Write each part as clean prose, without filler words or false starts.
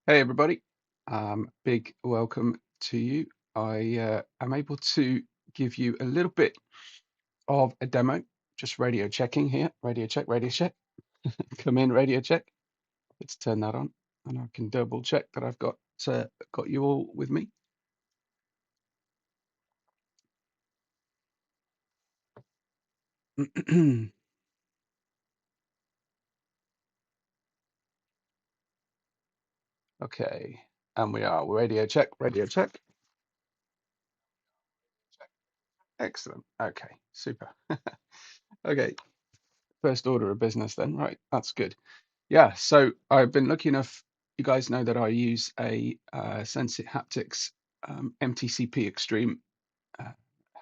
Hey everybody, big welcome to you. I am able to give you a little bit of a demo, just radio checking here. Radio check, radio check. Come in, radio check. Let's turn that on, and I can double check that I've got you all with me. Okay, and we are radio check, radio check. Excellent. Okay, super. Okay, first order of business then, right? That's good. Yeah, so I've been lucky enough. You guys know that I use a Sensit Haptics MTC-P Extreme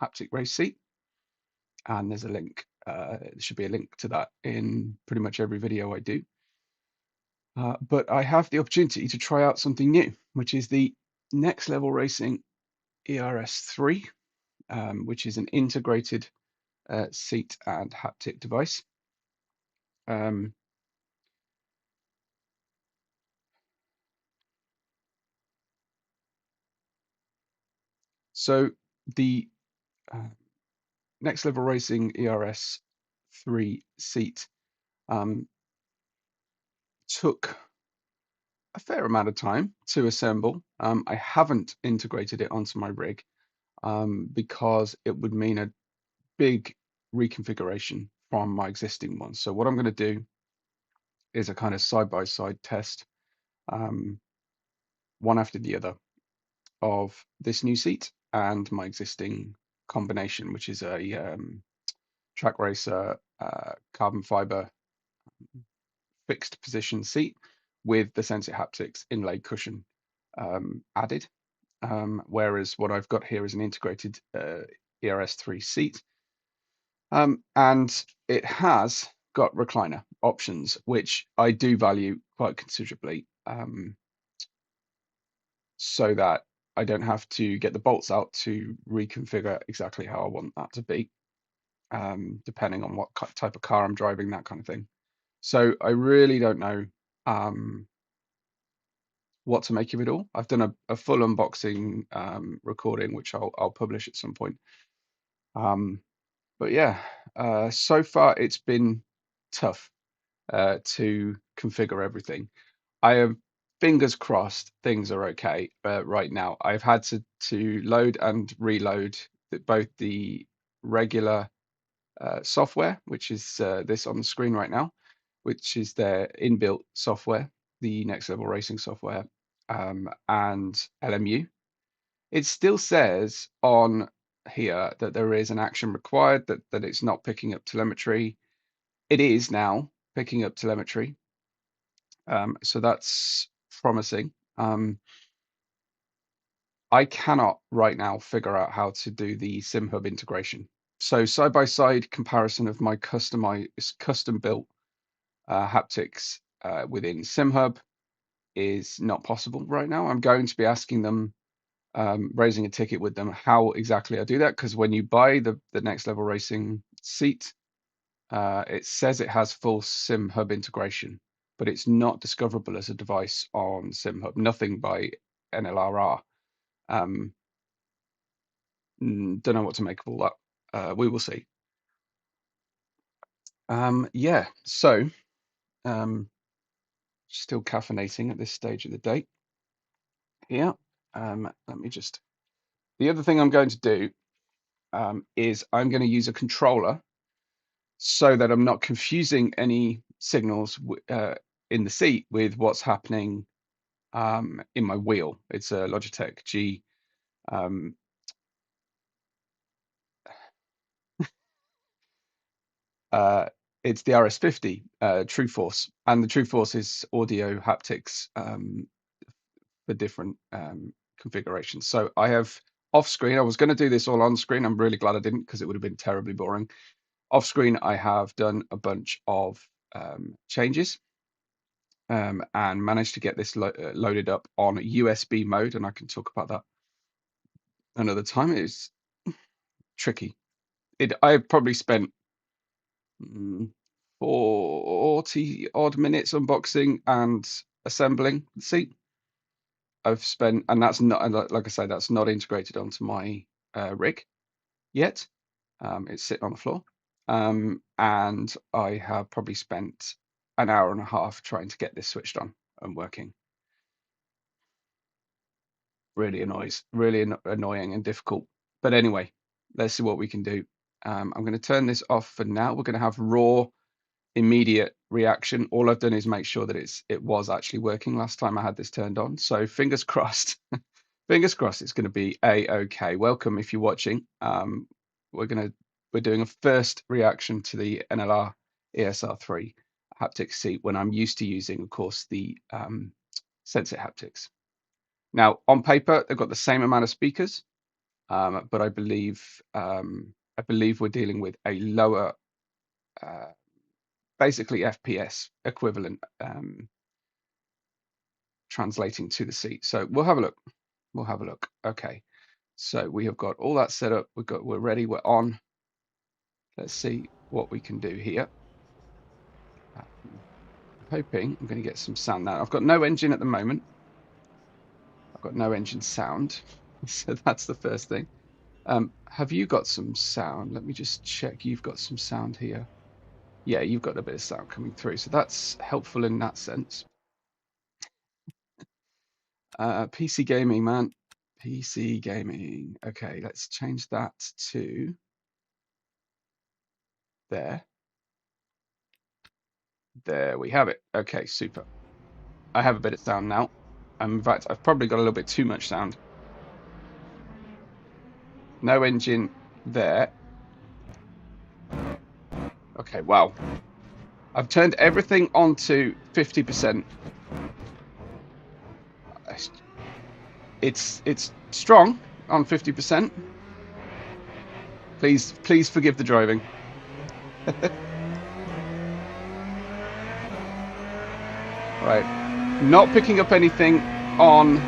haptic race seat, and there's a link. There should be a link to that in pretty much every video I do. But I have the opportunity to try out something new, which is the Next Level Racing ERS3, which is an integrated seat and haptic device. So the Next Level Racing ERS3 seat took a fair amount of time to assemble. I haven't integrated it onto my rig because it would mean a big reconfiguration from my existing one. So what I'm going to do is a kind of side-by-side test, one after the other, of this new seat and my existing combination, which is a track racer carbon fiber fixed position seat with the Sensit Haptics inlay cushion added. Whereas what I've got here is an integrated ERS3 seat. And it has got recliner options, which I do value quite considerably, so that I don't have to get the bolts out to reconfigure exactly how I want that to be, depending on what type of car I'm driving, that kind of thing. So I really don't know what to make of it all. I've done a full unboxing recording, which I'll publish at some point. But yeah, so far it's been tough to configure everything. I have fingers crossed things are okay right now. I've had to load and reload both the regular software, which is this on the screen right now, which is their inbuilt software, the Next Level Racing software, and LMU. It still says on here that there is an action required, that it's not picking up telemetry. It is now picking up telemetry, so that's promising. I cannot right now figure out how to do the SimHub integration. So side-by-side comparison of my custom built haptics within SimHub is not possible right now. I'm going to be asking them, raising a ticket with them, how exactly I do that, because when you buy the Next Level Racing seat, it says it has full SimHub integration, but it's not discoverable as a device on SimHub. Nothing by NLRR. Don't know what to make of all that. We will see. Yeah, so still caffeinating at this stage of the day. Here, let me just. The other thing I'm going to do is I'm going to use a controller so that I'm not confusing any signals in the seat with what's happening in my wheel. It's a Logitech G. It's the RS50 True Force, and the True Force is audio haptics for different configurations. So I have off screen. I was going to do this all on screen. I'm really glad I didn't, because it would have been terribly boring. Off screen, I have done a bunch of changes and managed to get this loaded up on USB mode, and I can talk about that another time. It's tricky. I've probably spent 40 odd minutes unboxing and assembling the seat. I've spent, and that's not, like I say, that's not integrated onto my rig yet. It's sitting on the floor. And I have probably spent an hour and a half trying to get this switched on and working. Really annoying and difficult. But anyway, let's see what we can do. I'm going to turn this off for now. We're going to have raw, immediate reaction. All I've done is make sure that it was actually working last time I had this turned on. So fingers crossed. Fingers crossed it's going to be a-okay. Welcome if you're watching. We're doing a first reaction to the NLR ERS3 haptic seat when I'm used to using, of course, the Sensit Haptics. Now, on paper, they've got the same amount of speakers, but I believe we're dealing with a lower, basically FPS equivalent, translating to the seat. So we'll have a look. We'll have a look. Okay. So we have got all that set up. We're ready. We're on. Let's see what we can do here. I'm hoping I'm going to get some sound now. I've got no engine at the moment. I've got no engine sound. So that's the first thing. Have you got some sound? Let me just check. You've got some sound here. Yeah, you've got a bit of sound coming through. So that's helpful in that sense. PC gaming, man. PC gaming. Okay, let's change that to there. There we have it. Okay, super. I have a bit of sound now. In fact, I've probably got a little bit too much sound. No engine there. Okay, wow. I've turned everything onto 50%. It's strong on 50%. Please forgive the driving. Right, not picking up anything on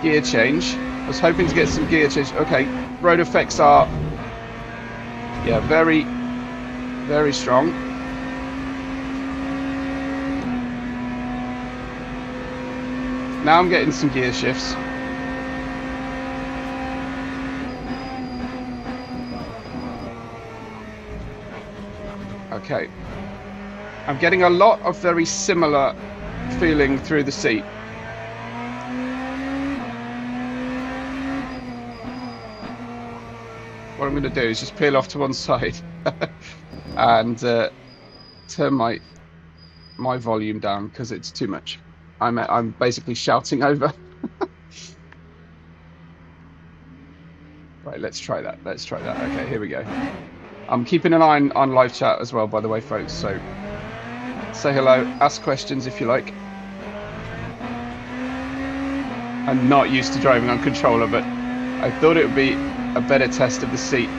gear change. I was hoping to get some gear change. Okay, road effects are, yeah, very, very strong. Now I'm getting some gear shifts. Okay. I'm getting a lot of very similar feeling through the seat. What I'm going to do is just peel off to one side and turn my volume down because it's too much. I'm basically shouting over. Right, let's try that. Let's try that. Okay, here we go. I'm keeping an eye on live chat as well, by the way, folks. So say hello, ask questions if you like. I'm not used to driving on controller, but I thought it would be a better test of the seat.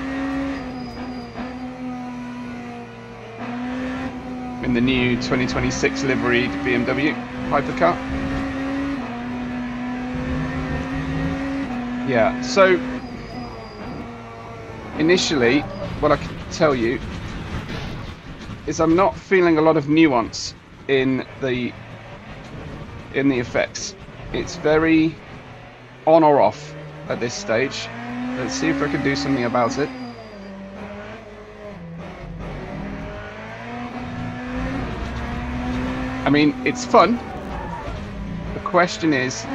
In the new 2026 liveried BMW hypercar. Yeah, so initially what I can tell you is I'm not feeling a lot of nuance in the effects. It's very on or off at this stage. Let's see if I can do something about it. I mean, it's fun. The question is,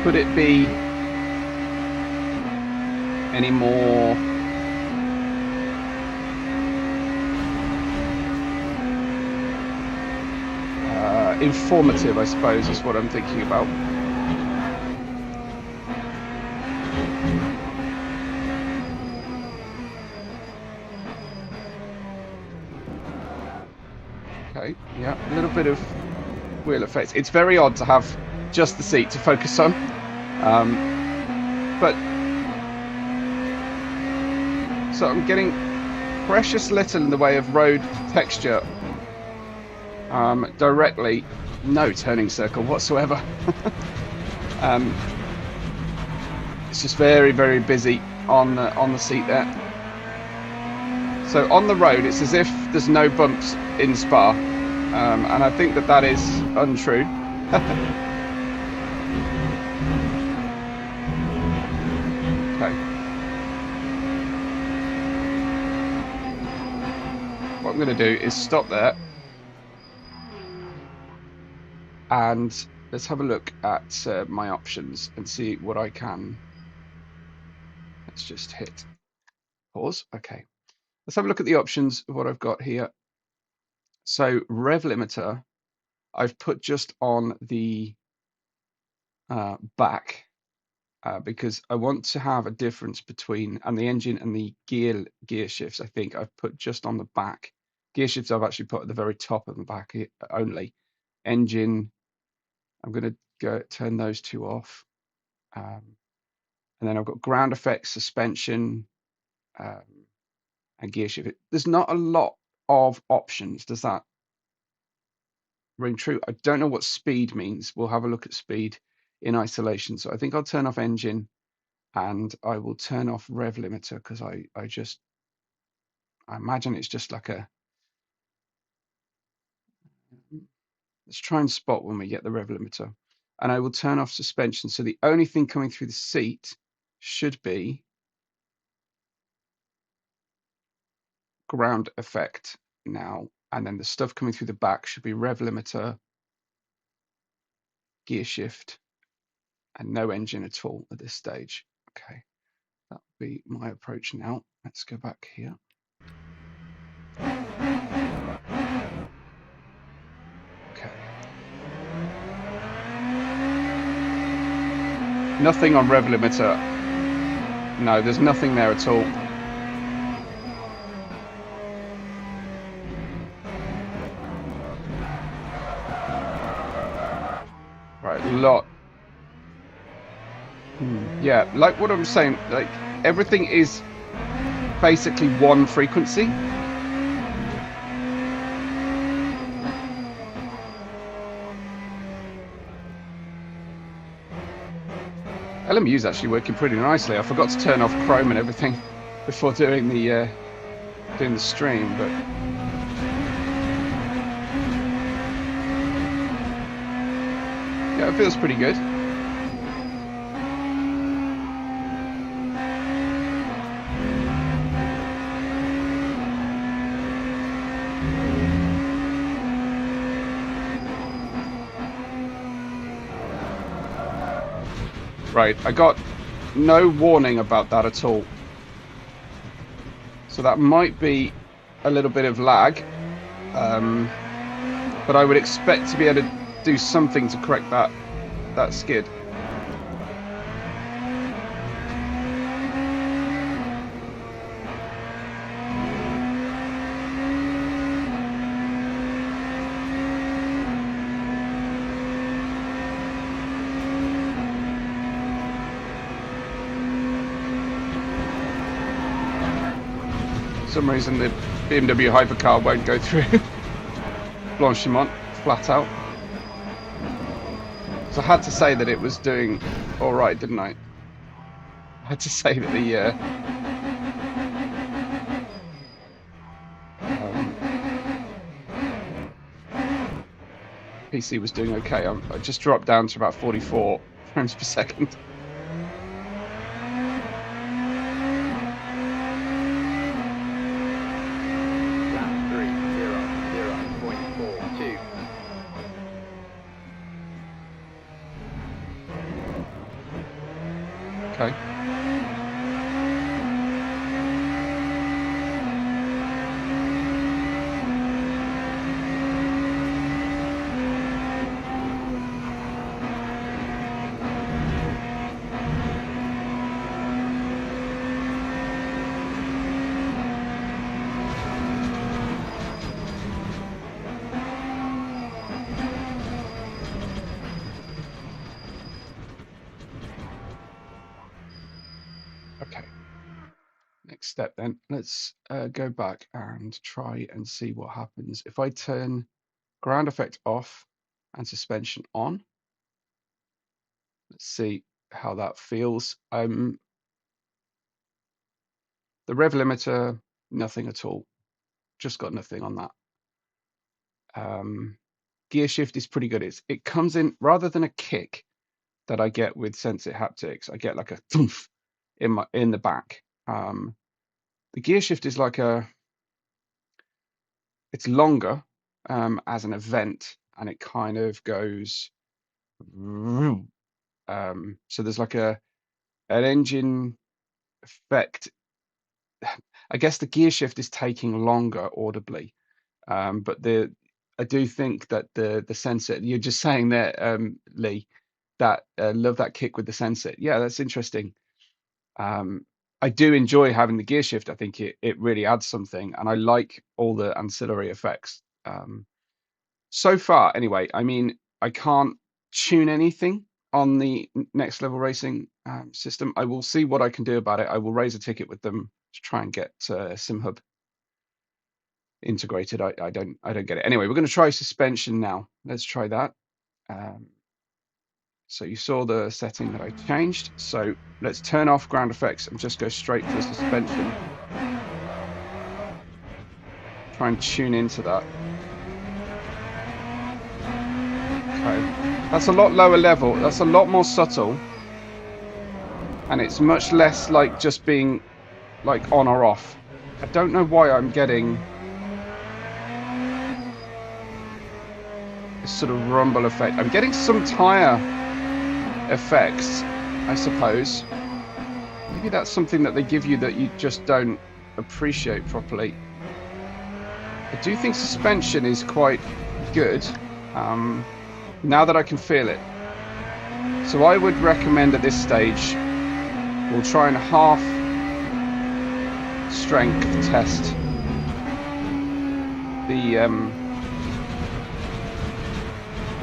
could it be any more informative, I suppose, is what I'm thinking about. Okay, yeah, a little bit of wheel effects. It's very odd to have just the seat to focus on, but so I'm getting precious little in the way of road texture. Directly, no turning circle whatsoever. It's just very, very busy on the seat there. So on the road, it's as if there's no bumps in Spa, and I think that is untrue. what I'm going to do is stop there and let's have a look at my options and see what I can. Let's just hit pause. Okay, let's have a look at the options of what I've got here. So rev limiter, I've put just on the back because I want to have a difference between, and the engine and the gear shifts, I think I've put just on the back. Gear shifts I've actually put at the very top of the back only. Engine, I'm going to go turn those two off. And then I've got ground effects, suspension, and gear shift. There's not a lot of options. Does that ring true? I don't know what speed means. We'll have a look at speed in isolation. So I think I'll turn off engine and I will turn off rev limiter because I imagine it's just like a, let's try and spot when we get the rev limiter. And I will turn off suspension. So the only thing coming through the seat should be ground effect now. And then the stuff coming through the back should be rev limiter, gear shift, and no engine at all at this stage. Okay, that would be my approach now. Let's go back here. Okay. Nothing on rev limiter. No, there's nothing there at all. Right, lot. Yeah, like what I'm saying, like everything is basically one frequency. LMU is actually working pretty nicely. I forgot to turn off Chrome and everything before doing the stream, but yeah, it feels pretty good. Right, I got no warning about that at all. So that might be a little bit of lag, but I would expect to be able to do something to correct that skid. For some reason the BMW hypercar won't go through Blanchimont flat out. So I had to say that it was doing all right, didn't I? I had to say that the PC was doing okay. I just dropped down to about 44 frames per second. Okay. Okay. Next step then, let's go back and try and see what happens. If I turn ground effect off and suspension on, let's see how that feels. The rev limiter, nothing at all. Just got nothing on that. Gear shift is pretty good. It comes in rather than a kick that I get with Sensit Haptics. I get like a thump in the back. The gear shift is like a it's longer as an event, and it kind of goes. So there's like an engine effect. I guess the gear shift is taking longer audibly, but I do think that the Sensit, you're just saying there, Lee, that love that kick with the Sensit. Yeah, that's interesting. I do enjoy having the gear shift. I think it really adds something, and I like all the ancillary effects. So far, anyway, I mean, I can't tune anything on the Next Level Racing system. I will see what I can do about it. I will raise a ticket with them to try and get SimHub integrated. I don't get it. Anyway, we're going to try suspension now. Let's try that. So you saw the setting that I changed. So let's turn off ground effects and just go straight to suspension. Try and tune into that. Okay. That's a lot lower level. That's a lot more subtle. And it's much less like just being like on or off. I don't know why I'm getting this sort of rumble effect. I'm getting some tire effects, I suppose. Maybe that's something that they give you that you just don't appreciate properly. I do think suspension is quite good now that I can feel it. So I would recommend at this stage we'll try and half strength test the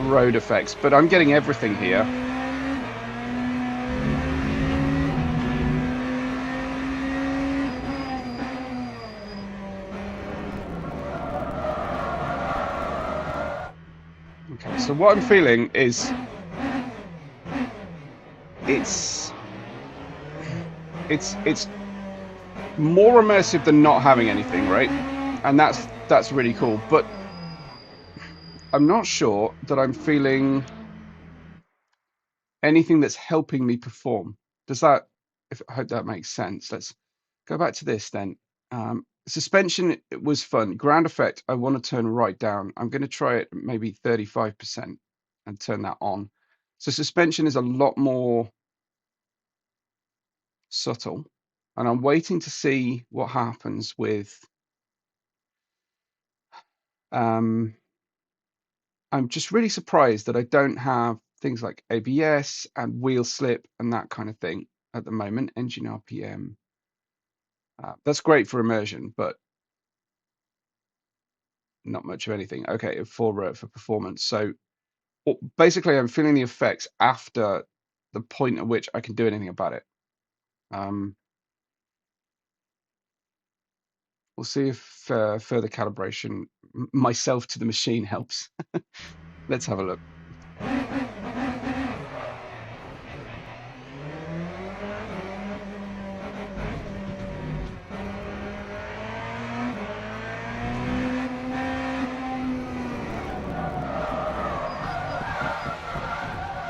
road effects, but I'm getting everything here. Okay, so what I'm feeling is it's more immersive than not having anything, right? And that's really cool, but I'm not sure that I'm feeling anything that's helping me perform. Does that, I hope that makes sense. Let's go back to this then. Suspension, it was fun. Ground effect, I want to turn right down. I'm going to try it maybe 35% and turn that on. So suspension is a lot more subtle, and I'm waiting to see what happens with I'm just really surprised that I don't have things like ABS and wheel slip and that kind of thing at the moment. Engine RPM, that's great for immersion, but not much of anything. Okay, for performance. So basically I'm feeling the effects after the point at which I can do anything about it. We'll see if further calibration myself to the machine helps. Let's have a look.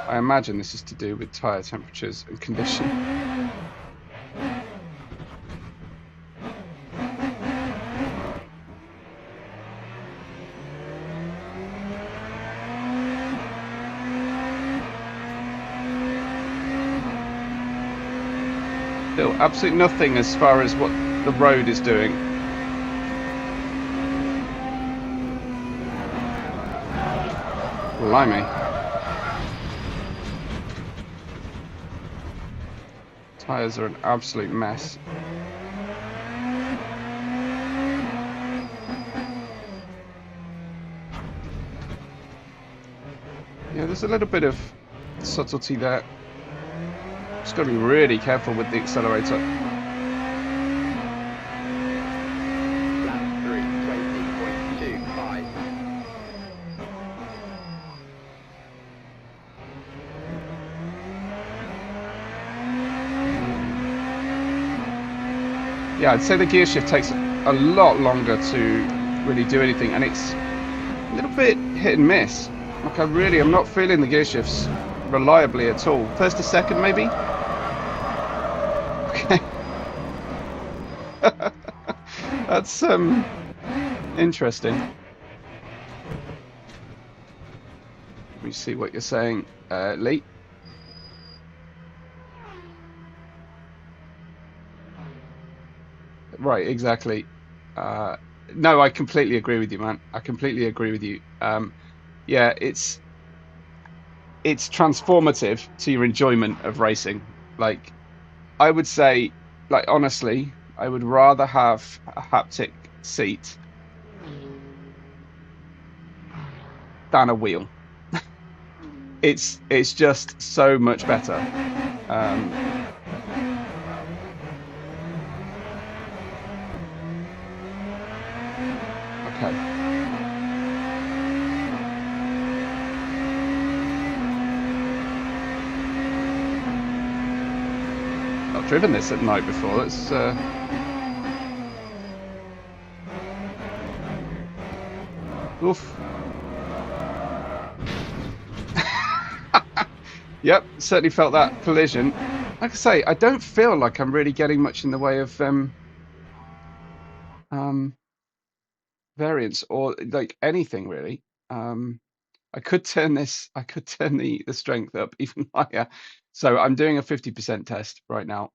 I imagine this is to do with tyre temperatures and condition. Still absolutely nothing as far as what the road is doing. Blimey. Tyres are an absolute mess. Yeah, there's a little bit of subtlety there. Just got to be really careful with the accelerator. Lap 3, 20.25. Yeah, I'd say the gear shift takes a lot longer to really do anything, and it's a little bit hit and miss. Like I'm not feeling the gear shifts reliably at all. First to second, maybe? Okay. That's Interesting. Let me see what you're saying, Lee. Right, exactly. No, I completely agree with you, man. I completely agree with you. Yeah, it's transformative to your enjoyment of racing. Like, I would say, like, honestly, I would rather have a haptic seat than a wheel. It's just so much better. Okay. I've driven this at night before. It's oof. Yep, certainly felt that collision. Like I say, I don't feel like I'm really getting much in the way of variance or like anything really. I could turn the strength up even higher. So I'm doing a 50% test right now.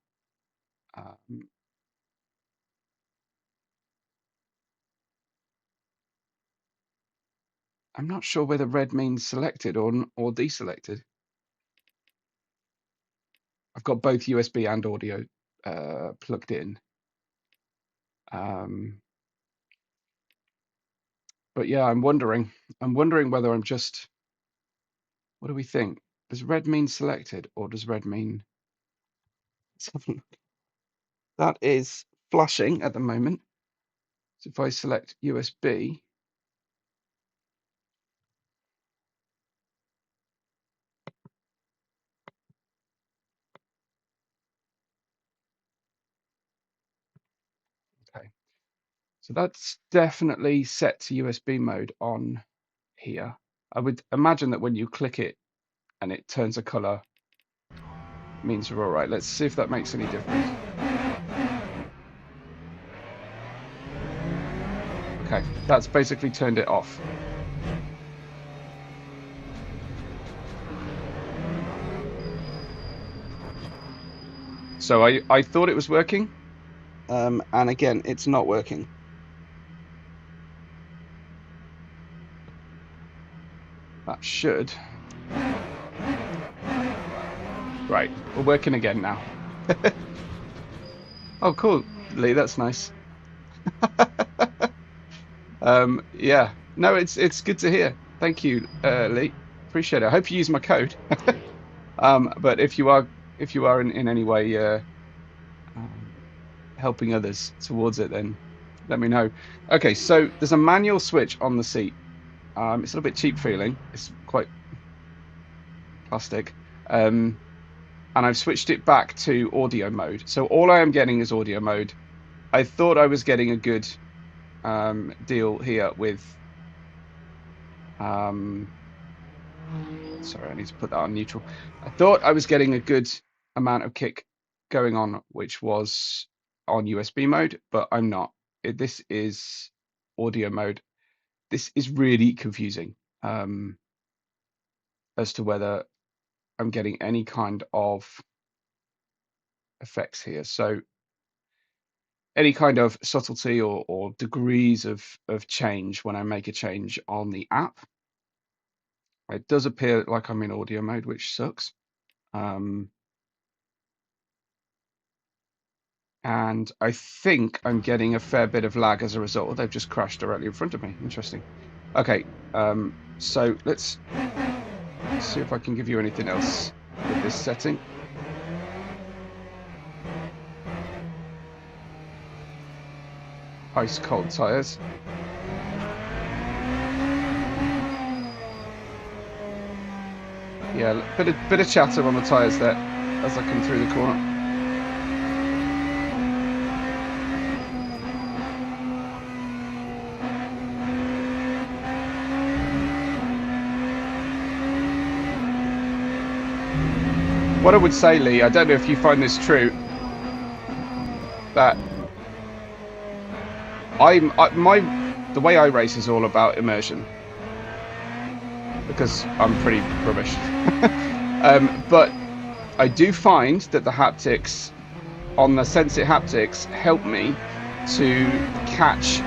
I'm not sure whether red means selected or deselected. I've got both USB and audio plugged in. But yeah, I'm wondering whether I'm just, what do we think? Does red mean selected or does red mean, let's have a look. That is flashing at the moment. So if I select USB, okay. So that's definitely set to USB mode on here. I would imagine that when you click it and it turns a color, means we're all right. Let's see if that makes any difference. Okay, that's basically turned it off. So I thought it was working, and again, it's not working. That should. Right, we're working again now. Oh, cool, Lee, that's nice. Yeah, no, it's good to hear. Thank you, Lee. Appreciate it. I hope you use my code. But if you are in any way helping others towards it, then let me know. Okay, so there's a manual switch on the seat. It's a little bit cheap feeling. It's quite plastic. And I've switched it back to audio mode. So all I am getting is audio mode. I thought I was getting a good deal here with sorry, I need to put that on neutral. I thought I was getting a good amount of kick going on, which was on USB mode, but I'm not. This is audio mode. This is really confusing as to whether I'm getting any kind of effects here. So any kind of subtlety or degrees of change when I make a change on the app. It does appear like I'm in audio mode, which sucks. And I think I'm getting a fair bit of lag as a result. They've just crashed directly in front of me. Interesting. Okay, so let's see if I can give you anything else with this setting. Ice cold tires. Yeah, bit of chatter on the tires there as I come through the corner. What I would say, Lee, I don't know if you find this true, that my the way I race is all about immersion because I'm pretty rubbish. But I do find that the haptics on the Sensit Haptics help me to catch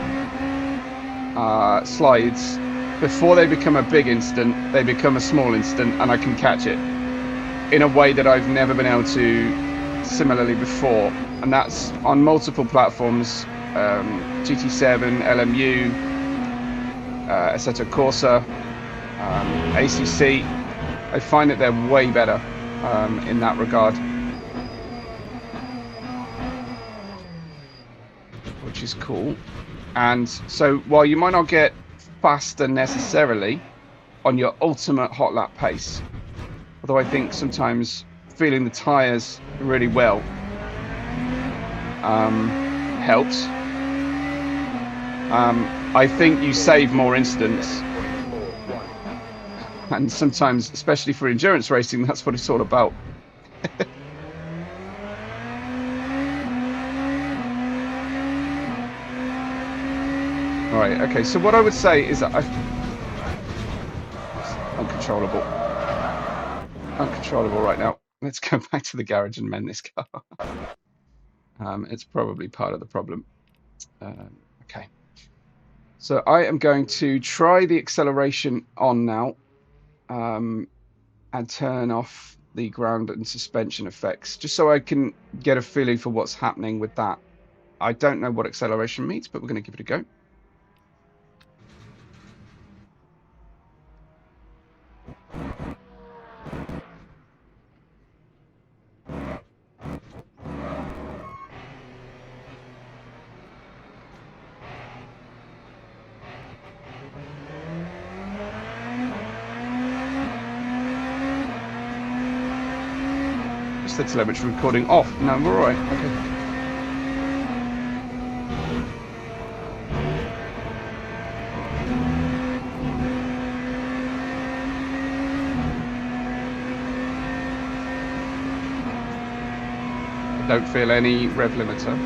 slides before they become a big instant. They become a small instant, and I can catch it in a way that I've never been able to similarly before, and that's on multiple platforms. GT7, LMU, Assetto Corsa, ACC. I find that they're way better in that regard, which is cool. And so while you might not get faster necessarily on your ultimate hot lap pace, although I think sometimes feeling the tyres really well helps, I think you save more instants. And sometimes, especially for endurance racing, that's what it's all about. All right, okay, so what I would say is that uncontrollable right now. Let's go back to the garage and mend this car. It's probably part of the problem. Okay, so I am going to try the acceleration on now, and turn off the ground and suspension effects, just so I can get a feeling for what's happening with that. I don't know what acceleration means, but we're going to give it a go. Just the telemetry recording off. No, we're all right. Okay. Don't feel any rev limiter.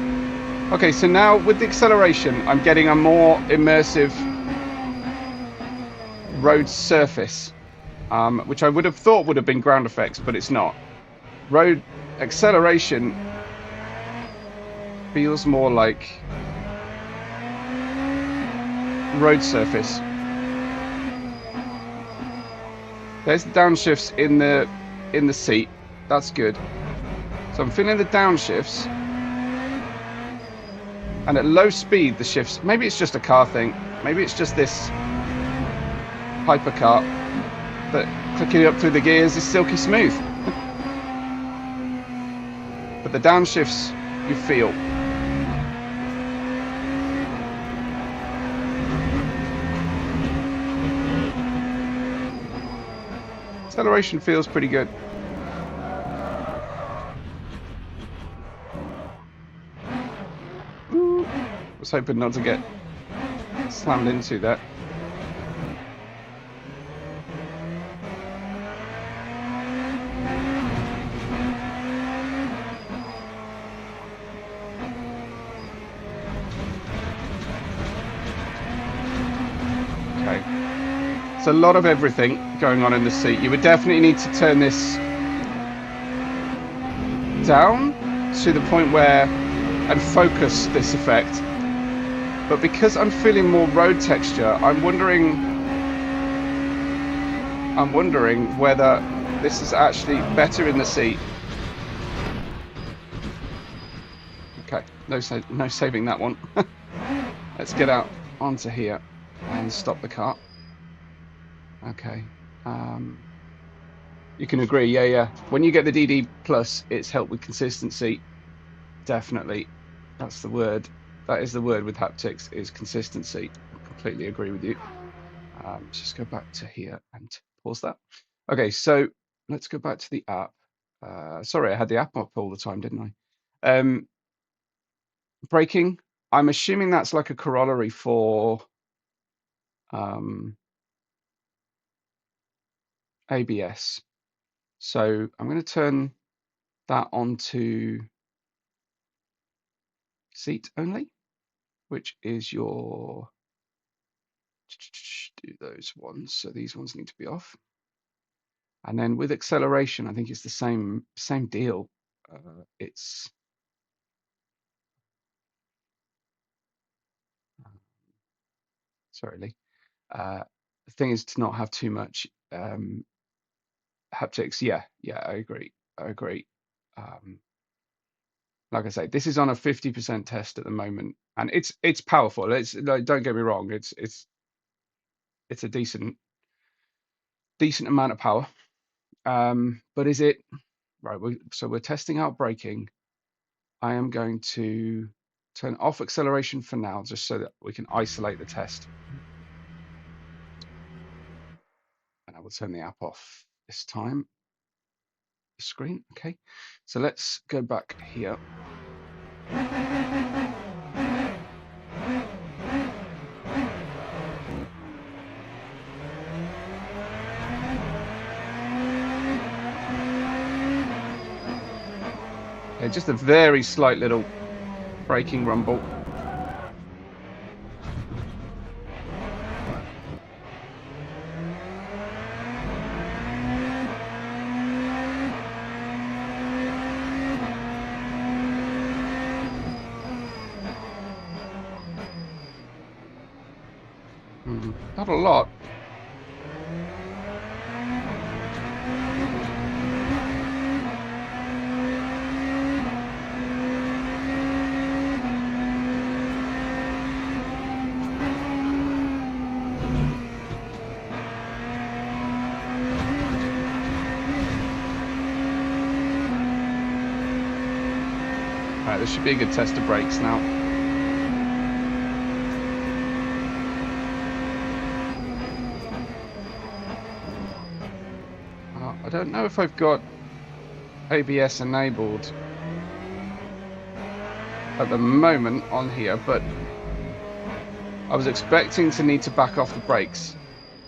Okay, so now with the acceleration, I'm getting a more immersive road surface, which I would have thought would have been ground effects, but it's not. Road acceleration feels more like road surface. There's the downshifts in the seat. That's good. So I'm feeling the downshifts, and at low speed the shifts. Maybe it's just a car thing. Maybe it's just this hypercar that clicking up through the gears is silky smooth. But the downshifts you feel. Acceleration feels pretty good. Was hoping not to get slammed into that. Okay, it's a lot of everything going on in the seat. You would definitely need to turn this down to the point where and focus this effect. But because I'm feeling more road texture, I'm wondering whether this is actually better in the seat. Okay, no saving that one. Let's get out onto here and stop the car. Okay, you can agree, yeah. When you get the DD Plus, it's helped with consistency. Definitely, that's the word. That is the word with haptics, is consistency. I completely agree with you. Let's just go back to here and pause that. Okay, so let's go back to the app. Sorry, I had the app up all the time, didn't I? Braking, I'm assuming that's like a corollary for ABS. So I'm going to turn that on to seat only, which is your do those ones. So these ones need to be off. And then with acceleration, I think it's the same deal. It's sorry, Lee. The thing is to not have too much haptics. Yeah, I agree. Like I say, this is on a 50% test at the moment, and it's powerful. It's like, don't get me wrong. It's a decent amount of power. But is it right? So we're testing out braking. I am going to turn off acceleration for now, just so that we can isolate the test. And I will turn the app off this time. The screen, okay. So let's go back here. Okay, just a very slight little braking rumble. Not a lot. Right, this should be a good test of brakes now. I don't know if I've got ABS enabled at the moment on here, but I was expecting to need to back off the brakes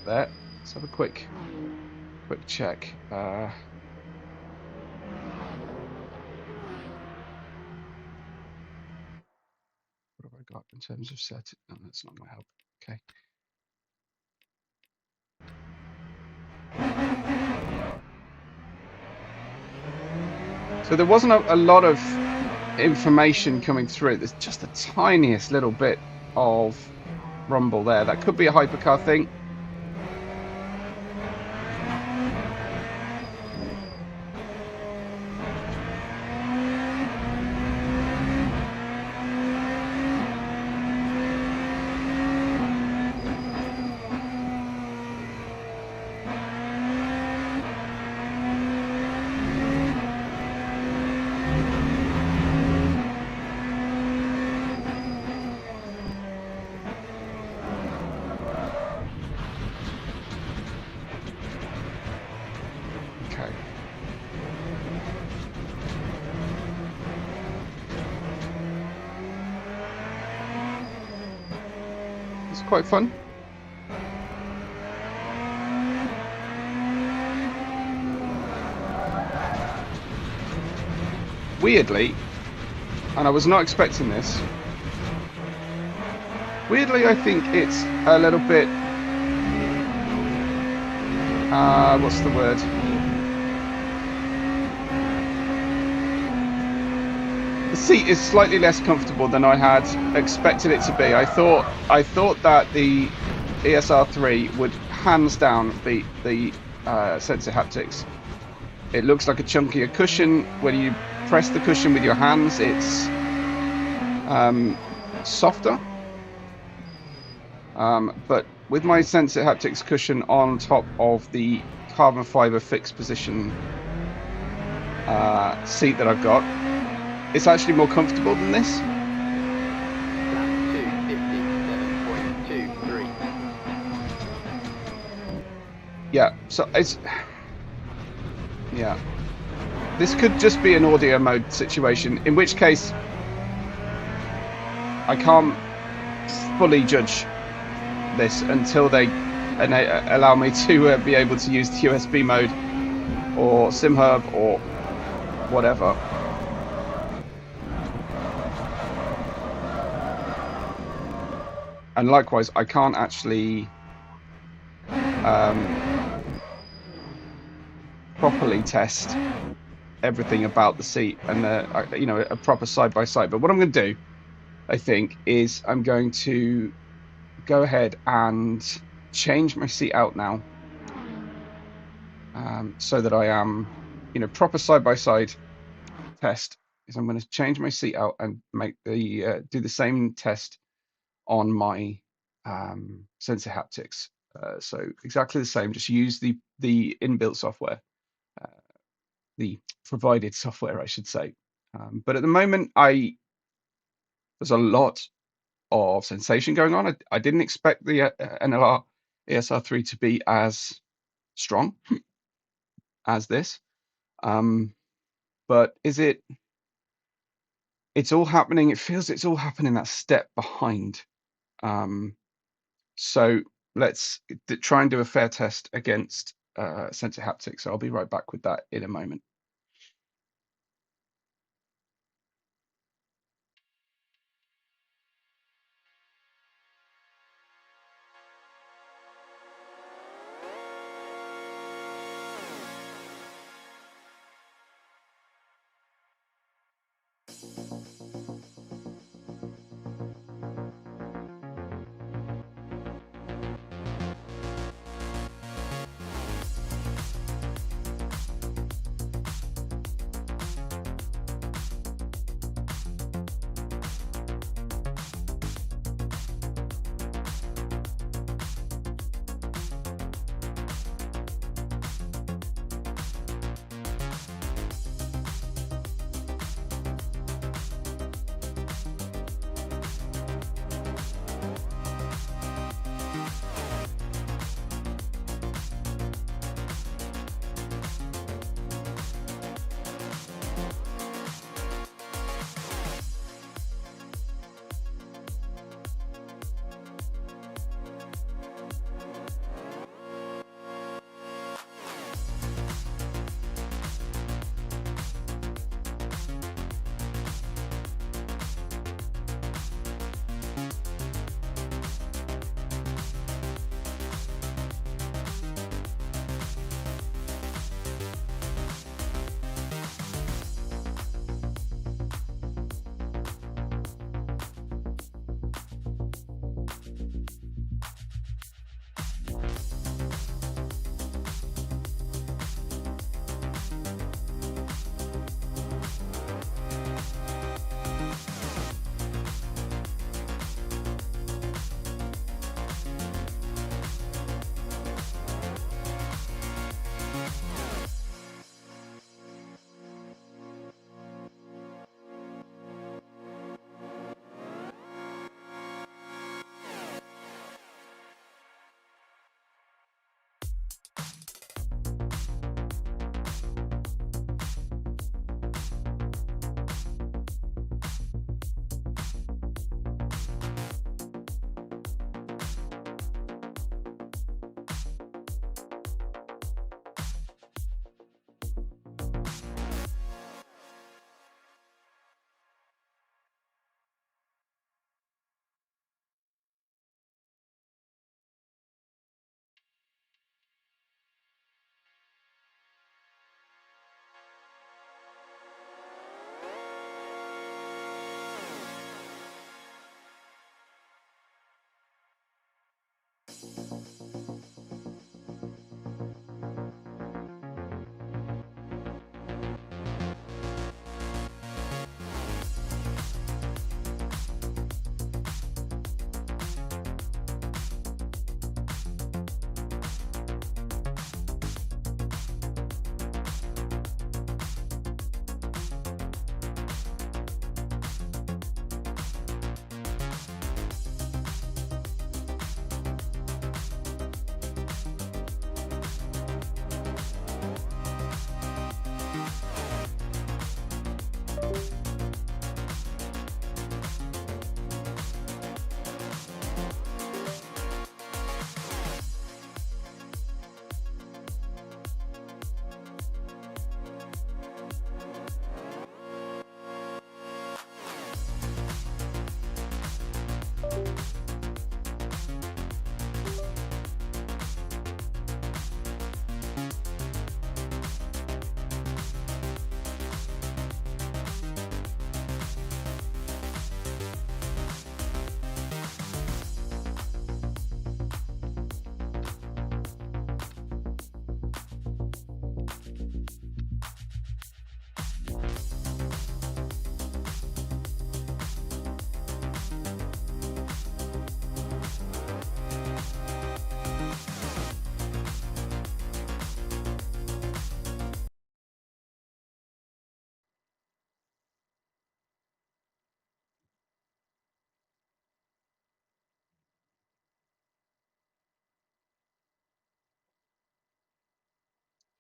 there. Let's have a quick check. What have I got in terms of setting? No, that's not going to help. Okay. So there wasn't a lot of information coming through. There's just the tiniest little bit of rumble there. That could be a hypercar thing. Quite fun. Weirdly, and I was not expecting this, weirdly I think it's a little bit, what's the word? The seat is slightly less comfortable than I had expected it to be. I thought that the ERS3 would hands down beat the Sensit Haptics. It looks like a chunkier cushion. When you press the cushion with your hands, it's softer. But with my Sensit Haptics cushion on top of the carbon fiber fixed position seat that I've got, it's actually more comfortable than this. Lap 257.23. Yeah, so it's... Yeah. This could just be an audio mode situation, in which case I can't fully judge this until they allow me to be able to use the USB mode or SimHub or whatever. And likewise, I can't actually properly test everything about the seat and a proper side by side. But what I'm going to do, I think, is I'm going to go ahead and change my seat out now, so that I am, proper side by side test. Is I'm going to change my seat out and make the do the same test on my Sensit Haptics. So exactly the same. Just use the inbuilt software, the provided software, I should say. But at the moment, there's a lot of sensation going on. I didn't expect the NLR ESR3 to be as strong as this. But it's all happening. It feels it's all happening that step behind. So let's try and do a fair test against Sensit Haptics. So I'll be right back with that in a moment.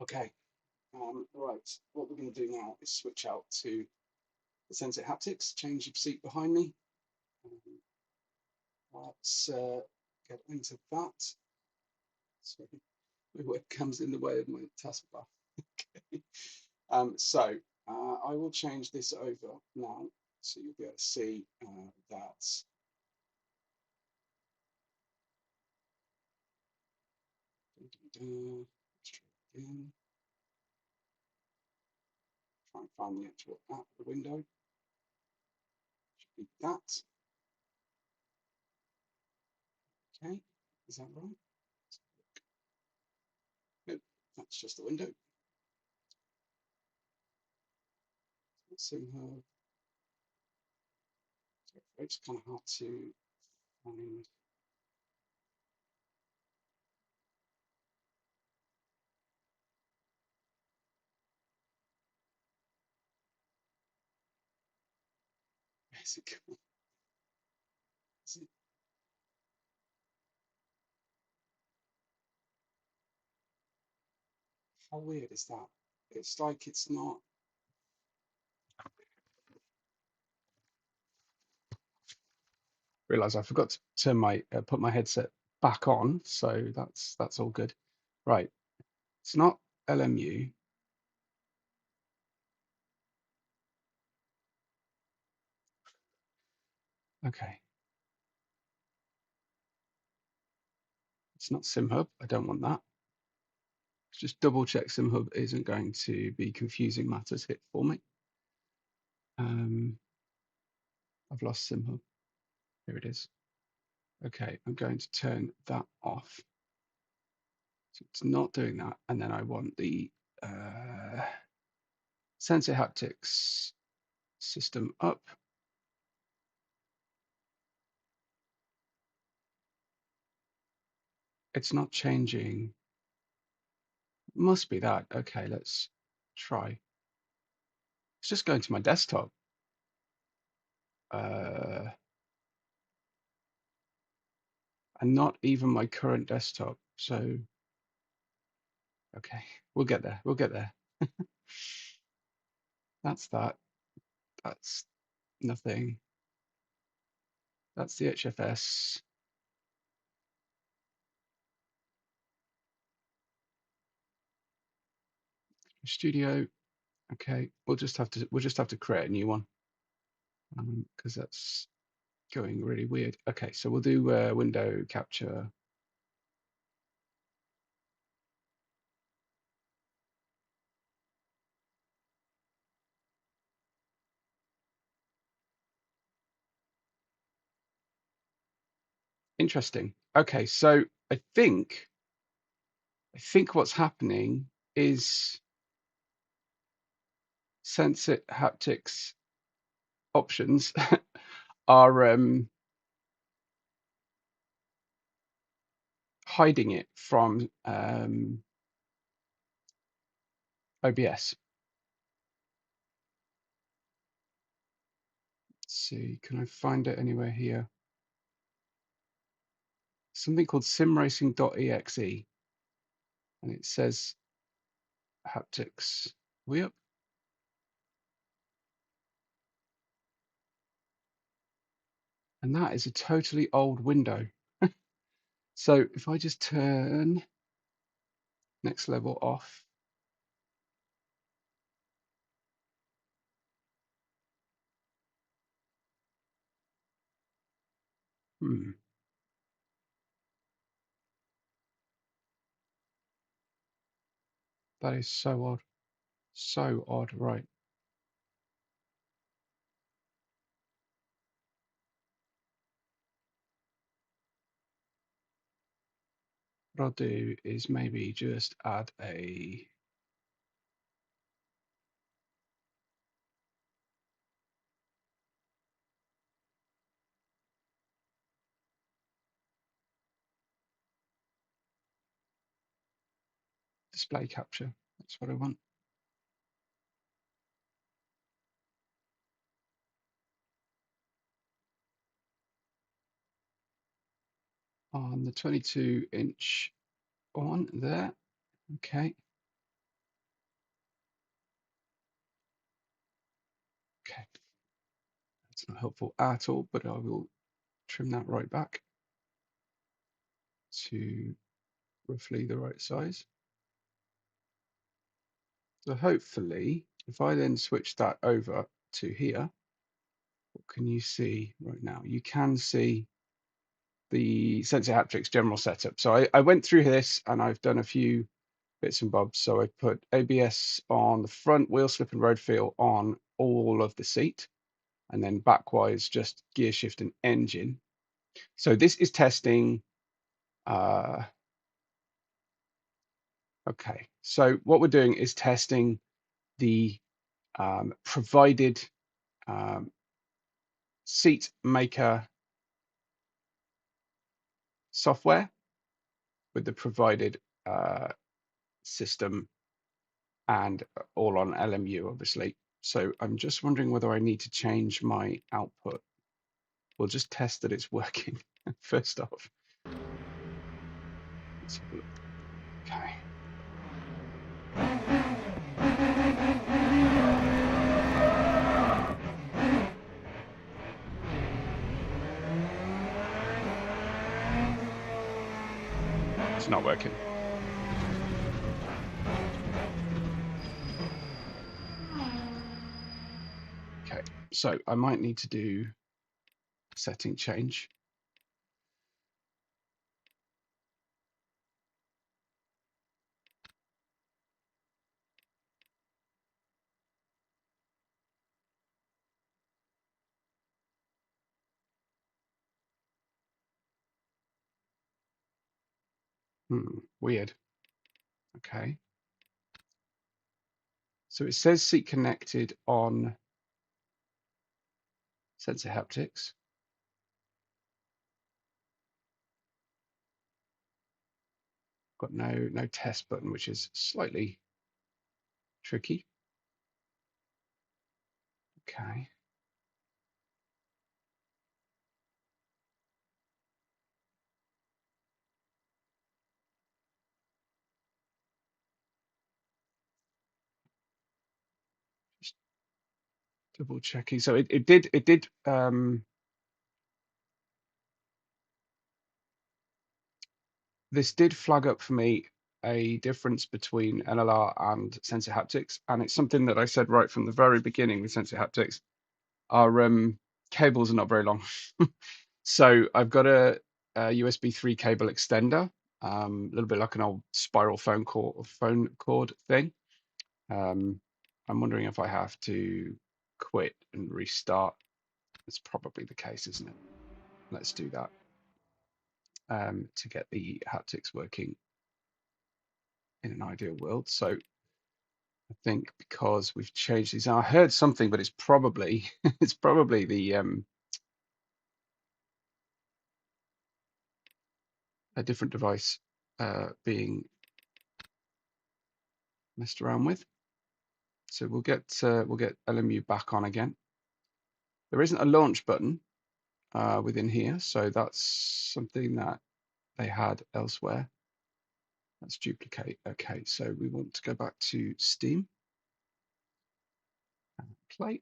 Okay, right. What we're going to do now is switch out to the Sensit Haptics, change of seat behind me. Let's get into that. Sorry, my webcam's in the way of my taskbar. Okay. So I will change this over now, so you'll be able to see that. Let's try again. Try and find the actual app, the window. Should be that. Okay, is that right? Nope, that's just the window. SimHub. It's kind of hard to find. Where's it gone? Is it? How weird is that? It's like it's not. Realize I forgot to turn my put my headset back on, so that's all good. Right, it's not LMU. Okay, it's not SimHub. I don't want that. Let's just double check SimHub isn't going to be confusing matters here for me. I've lost SimHub. Here it is. Okay, I'm going to turn that off. So it's not doing that, and then I want the Sensit Haptics system up. It's not changing. Must be that. Okay, let's try. It's just going to my desktop. And not even my current desktop. So, okay, we'll get there. We'll get there. That's that. That's nothing. That's the HFS. Studio. Okay, we'll just have to create a new one because that's going really weird. Okay, so we'll do window capture. Interesting. Okay, so I think what's happening is Sensit Haptics options are hiding it from OBS. Let's see, can I find it anywhere here? Something called simracing.exe, and it says haptics. We up? And that is a totally old window. So if I just turn next level off, that is so odd. So odd, right. What I'll do is maybe just add a display capture. That's what I want. On the 22-inch one there. Okay. It's not helpful at all, but I will trim that right back to roughly the right size. So hopefully, if I then switch that over to here, what can you see right now? You can see the Sensit Haptics general setup. So I went through this and I've done a few bits and bobs. So I put ABS on the front, wheel slip and road feel on all of the seat, and then backwise just gear shift and engine. So this is testing. Okay, so what we're doing is testing the provided seat maker software with the provided system and all on LMU, obviously. So I'm just wondering whether I need to change my output. We'll just test that it's working first off. Let's have a look. Okay. It's not working. Okay, so I might need to do a setting change. Weird. Okay. So it says seat connected on Sensit Haptics. Got no test button, which is slightly tricky. Okay. Just double checking. So it did this did flag up for me a difference between NLR and Sensit Haptics, and it's something that I said right from the very beginning with Sensit Haptics. Our cables are not very long. So I've got a USB 3 cable extender, a little bit like an old spiral phone cord thing. I'm wondering if I have to quit and restart. That's probably the case, isn't it? Let's do that to get the haptics working in an ideal world. So I think because we've changed these, I heard something, but it's probably it's probably the a different device being messed around with. So we'll get LMU back on again. There isn't a launch button within here, so that's something that they had elsewhere. Let's duplicate. Okay, so we want to go back to Steam and play.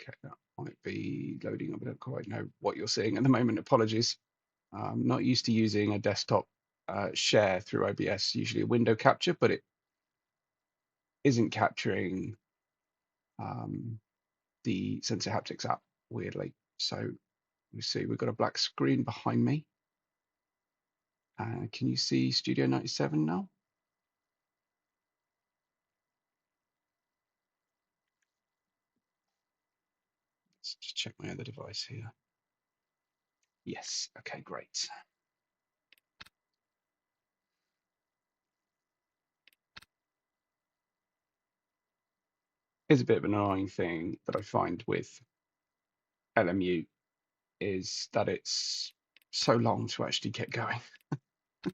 Okay, that might be loading up. I don't quite know what you're seeing at the moment. Apologies. I'm not used to using a desktop share through OBS, usually a window capture, but it isn't capturing the Sensit Haptics app, weirdly. So we see we've got a black screen behind me. Can you see Studio 97 now? Let's just check my other device here. Yes, okay, great. Here's a bit of an annoying thing that I find with LMU is that it's so long to actually get going. You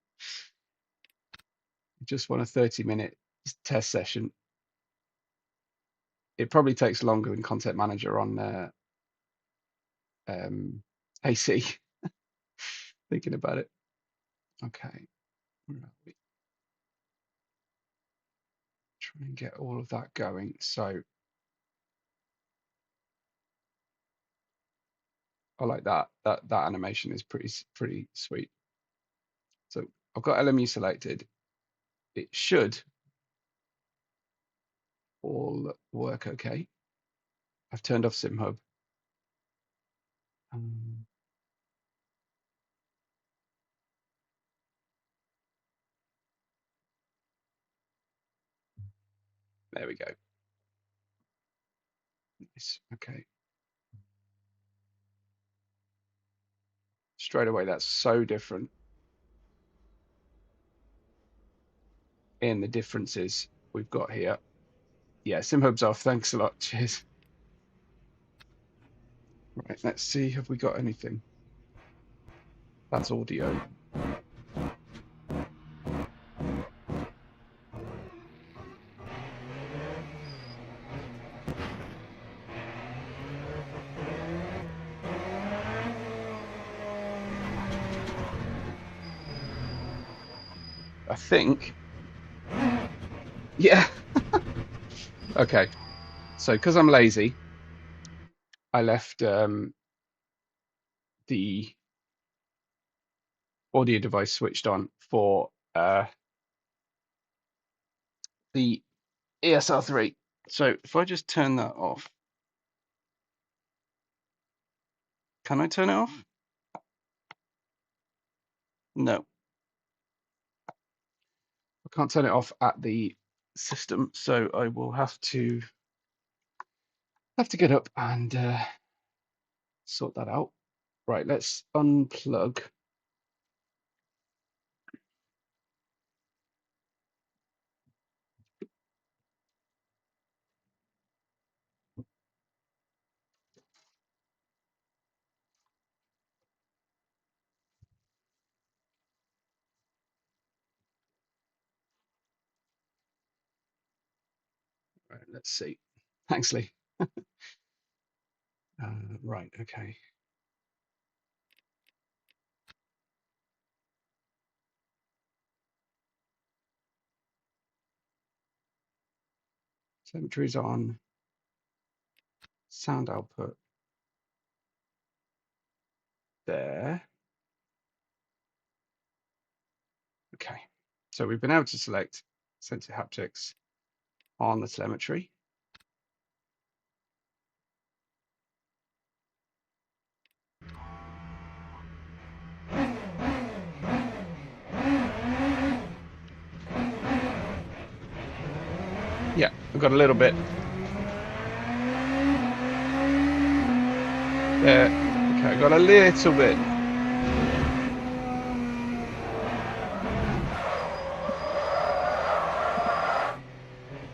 just want a 30-minute test session. It probably takes longer than Content Manager on AC. Thinking about it. Okay, where are we? Try and get all of that going. So I like that. That animation is pretty sweet. So I've got LMU selected. It should all work okay. I've turned off SimHub. There we go. Nice. Okay. Straight away, that's so different in the differences we've got here. Yeah, SimHub's off. Thanks a lot. Cheers. Right, let's see. Have we got anything? That's audio. I think. Yeah. Okay. So because I'm lazy, I left the audio device switched on for the ERS3. So if I just turn that off, can I turn it off? No. I can't turn it off at the system, so I will have to get up and sort that out. Right, let's unplug. Right, let's see. Thanks, Lee. Right, okay. Telemetry's on. Sound output there. Okay, so we've been able to select Sensit Haptics on the telemetry. Yeah, we've got a little bit there. Okay, I've got a little bit.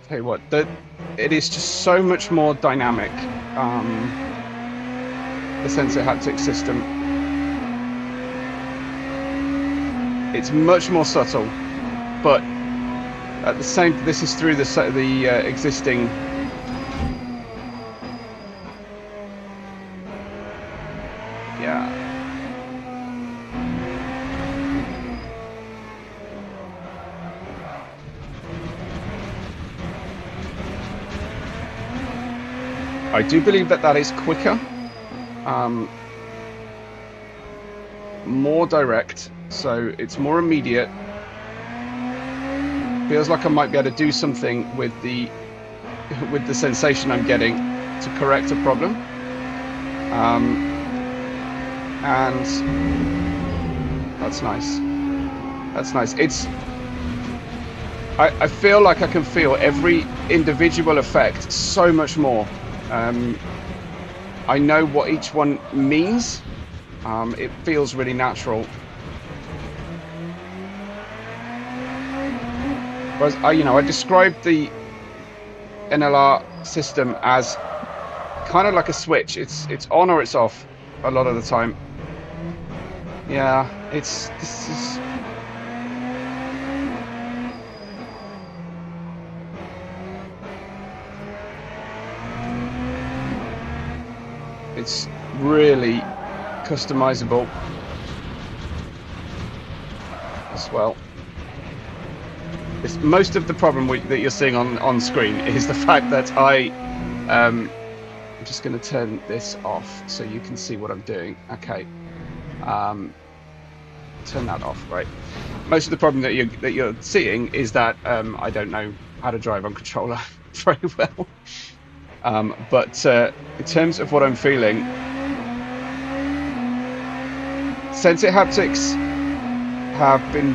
Tell you what, it is just so much more dynamic. The Sensit Haptics system. It's much more subtle, but at the same, this is through the existing. Yeah. I do believe that is quicker, more direct, so it's more immediate. Feels like I might be able to do something with the sensation I'm getting to correct a problem. And that's nice. That's nice. I feel like I can feel every individual effect so much more. I know what each one means. It feels really natural. Whereas I described the NLR system as kind of like a switch. It's on or it's off a lot of the time. Yeah, this is. It's really customizable as well. most of the problem that you're seeing on screen is the fact that I'm just going to turn this off so you can see what I'm doing. Okay. Turn that off, right? Most of the problem that you're seeing is that I don't know how to drive on controller very well. But in terms of what I'm feeling, Sensit Haptics have been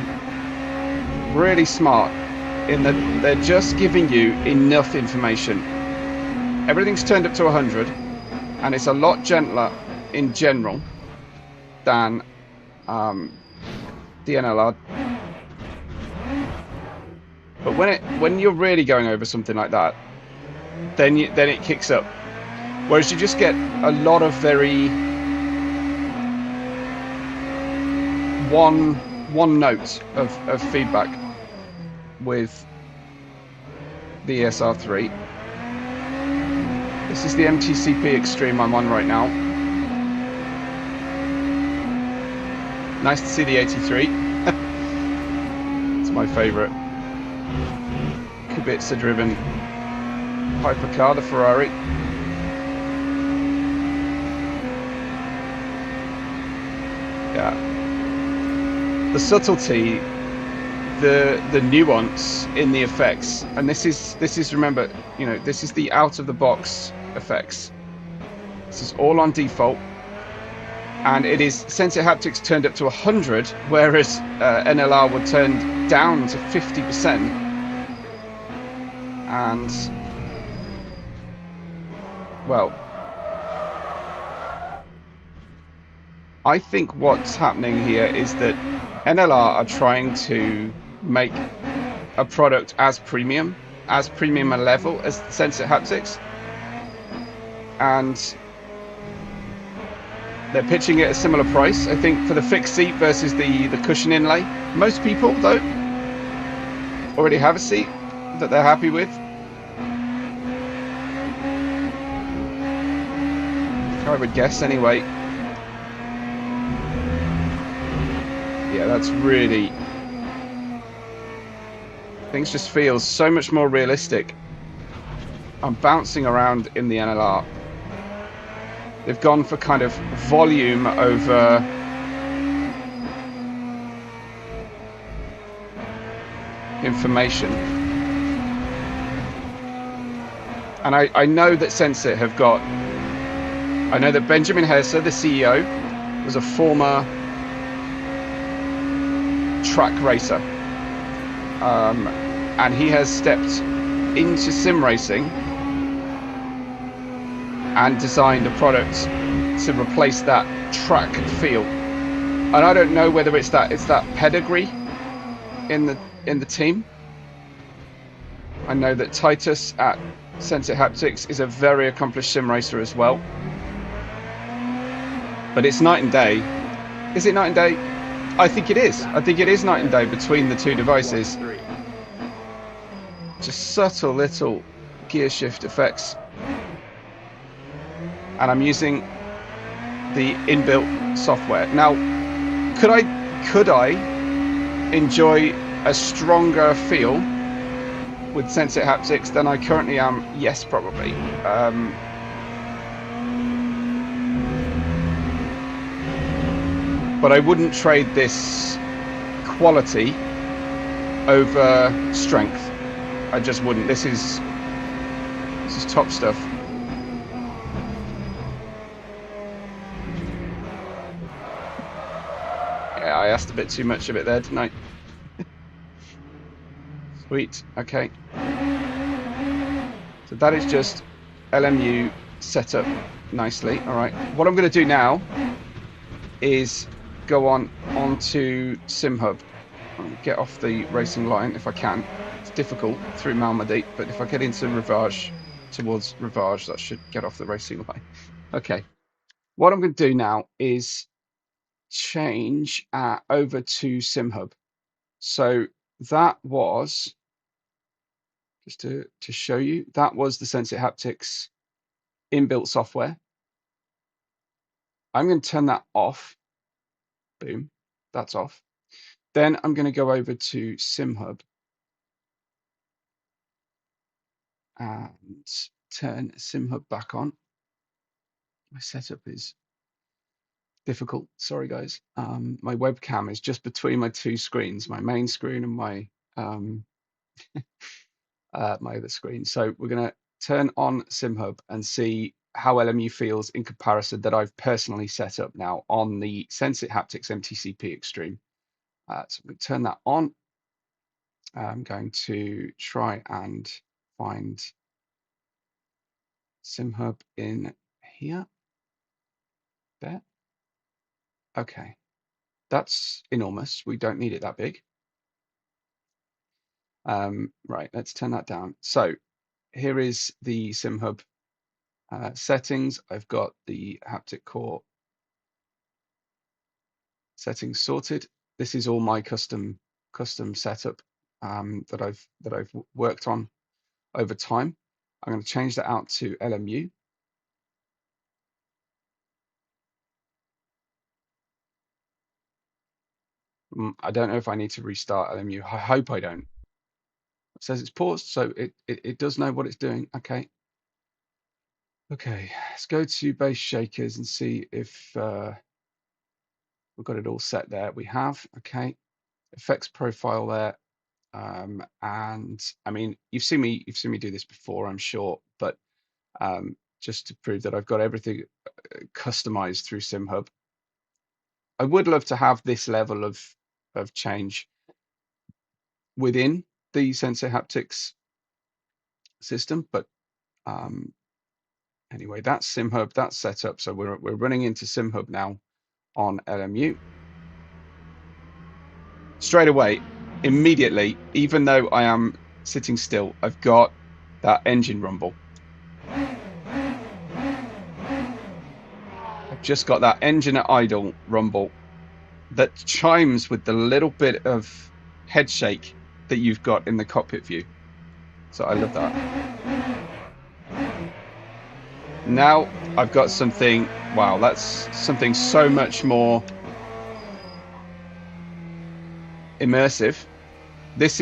really smart in that they're just giving you enough information. Everything's turned up to 100, and it's a lot gentler in general than the NLR. But when you're really going over something like that, then it kicks up. Whereas you just get a lot of very one note of feedback with the ERS3. This is the MTC-P Extreme I'm on right now. Nice to see the 83. It's my favourite Kubica-driven hypercar, the Ferrari. Yeah. The subtlety, the nuance in the effects, and this is remember, you know, this is the out of the box effects. This is all on default, and it is Sensit Haptics turned up to 100, whereas NLR were turned down to 50%. And well, I think what's happening here is that NLR are trying to make a product as premium a level as Sensit Haptics, and they're pitching it at a similar price, I think, for the fixed seat versus the cushion inlay. Most people, though, already have a seat that they're happy with. I would guess, anyway. Yeah, that's really... Things just feel so much more realistic. I'm bouncing around in the NLR. They've gone for kind of volume over information. And I know that Sensit have got... I know that Benjamin Herser, the CEO, was a former track racer. And he has stepped into sim racing and designed a product to replace that track feel. And I don't know whether it's that pedigree in the team. I know that Titus at Sensit Haptics is a very accomplished sim racer as well. But it's night and day. Is it night and day? I think it is. I think it is night and day between the two devices. Just subtle little gear shift effects. And I'm using the inbuilt software. Now, could I enjoy a stronger feel with Sensit Haptics than I currently am? Yes, probably. But I wouldn't trade this quality over strength. I just wouldn't. This is top stuff. Yeah, I asked a bit too much of it there, didn't I? Sweet. Okay. So that is just LMU set up nicely. All right. What I'm going to do now is go onto SimHub. I'll get off the racing line if I can. It's difficult through Malmedy, but if I get into towards Rivage, that should get off the racing line. Okay. What I'm going to do now is change over to SimHub. So that was, just to show you, that was the Sensit Haptics inbuilt software. I'm going to turn that off. Boom, that's off. Then I'm going to go over to SimHub. and turn SimHub back on. My setup is difficult. Sorry, guys. My webcam is just between my two screens, my main screen and my my other screen. So we're going to turn on SimHub and see how LMU feels in comparison that I've personally set up now on the Sensit Haptics MTC-P Extreme. So I'm going to turn that on. I'm going to try and find SimHub in here. There. Okay. That's enormous. We don't need it that big. Right, let's turn that down. So here is the SimHub settings. I've got the haptic core settings sorted. This is all my custom setup that I've worked on over time. I'm going to change that out to LMU. I don't know if I need to restart LMU. I hope I don't. It says it's paused, so it does know what it's doing. Okay. Okay, let's go to base shakers and see if we've got it all set there. We have. Okay, effects profile there. And I mean, you've seen me do this before, I'm sure, but just to prove that I've got everything customized through SimHub. I would love to have this level of change within the Sensit Haptics system, but anyway, that's SimHub, that's set up. So we're running into SimHub now on LMU. Straight away, immediately, even though I am sitting still, I've got that engine rumble. I've just got that engine at idle rumble that chimes with the little bit of head shake that you've got in the cockpit view. So I love that. Now I've got something, wow, that's something so much more immersive. This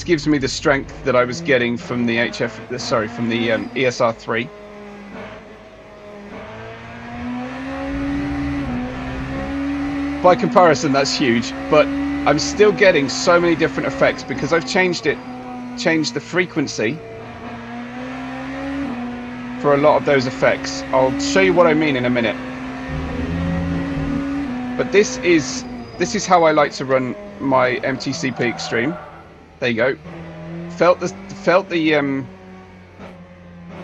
gives me the strength that I was getting from the ERS3. By comparison, that's huge, but I'm still getting so many different effects because I've changed the frequency for a lot of those effects. I'll show you what I mean in a minute. But this is how I like to run my MTC-P Extreme. There you go. Felt the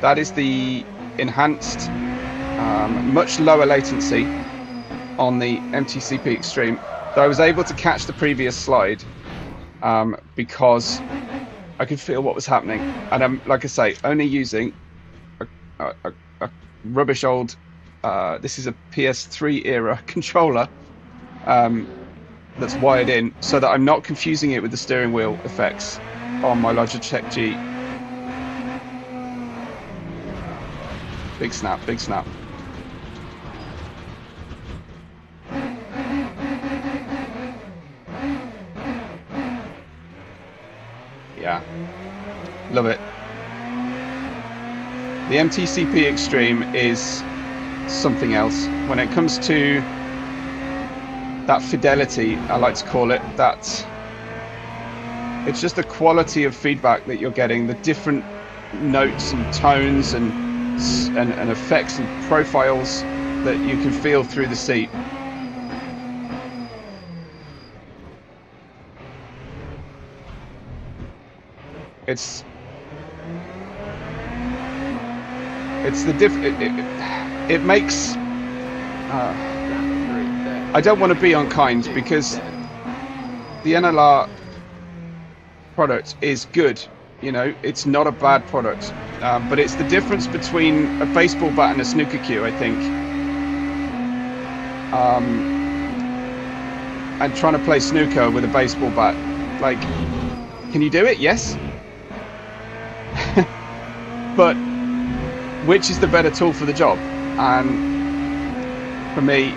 that is the enhanced, much lower latency on the MTC-P Extreme. Though I was able to catch the previous slide because I could feel what was happening, and I'm, like I say, only using a rubbish old. This is a PS3 era controller. That's wired in so that I'm not confusing it with the steering wheel effects on my Logitech G. Big snap, big snap. Yeah, love it. The MTC-P Extreme is something else when it comes to that fidelity, I like to call it. That it's just the quality of feedback that you're getting, the different notes and tones and effects and profiles that you can feel through the seat. It's the it makes I don't want to be unkind because the NLR product is good, you know, it's not a bad product, but it's the difference between a baseball bat and a snooker cue, I think, and trying to play snooker with a baseball bat. Like, can you do it? Yes. But which is the better tool for the job? And for me,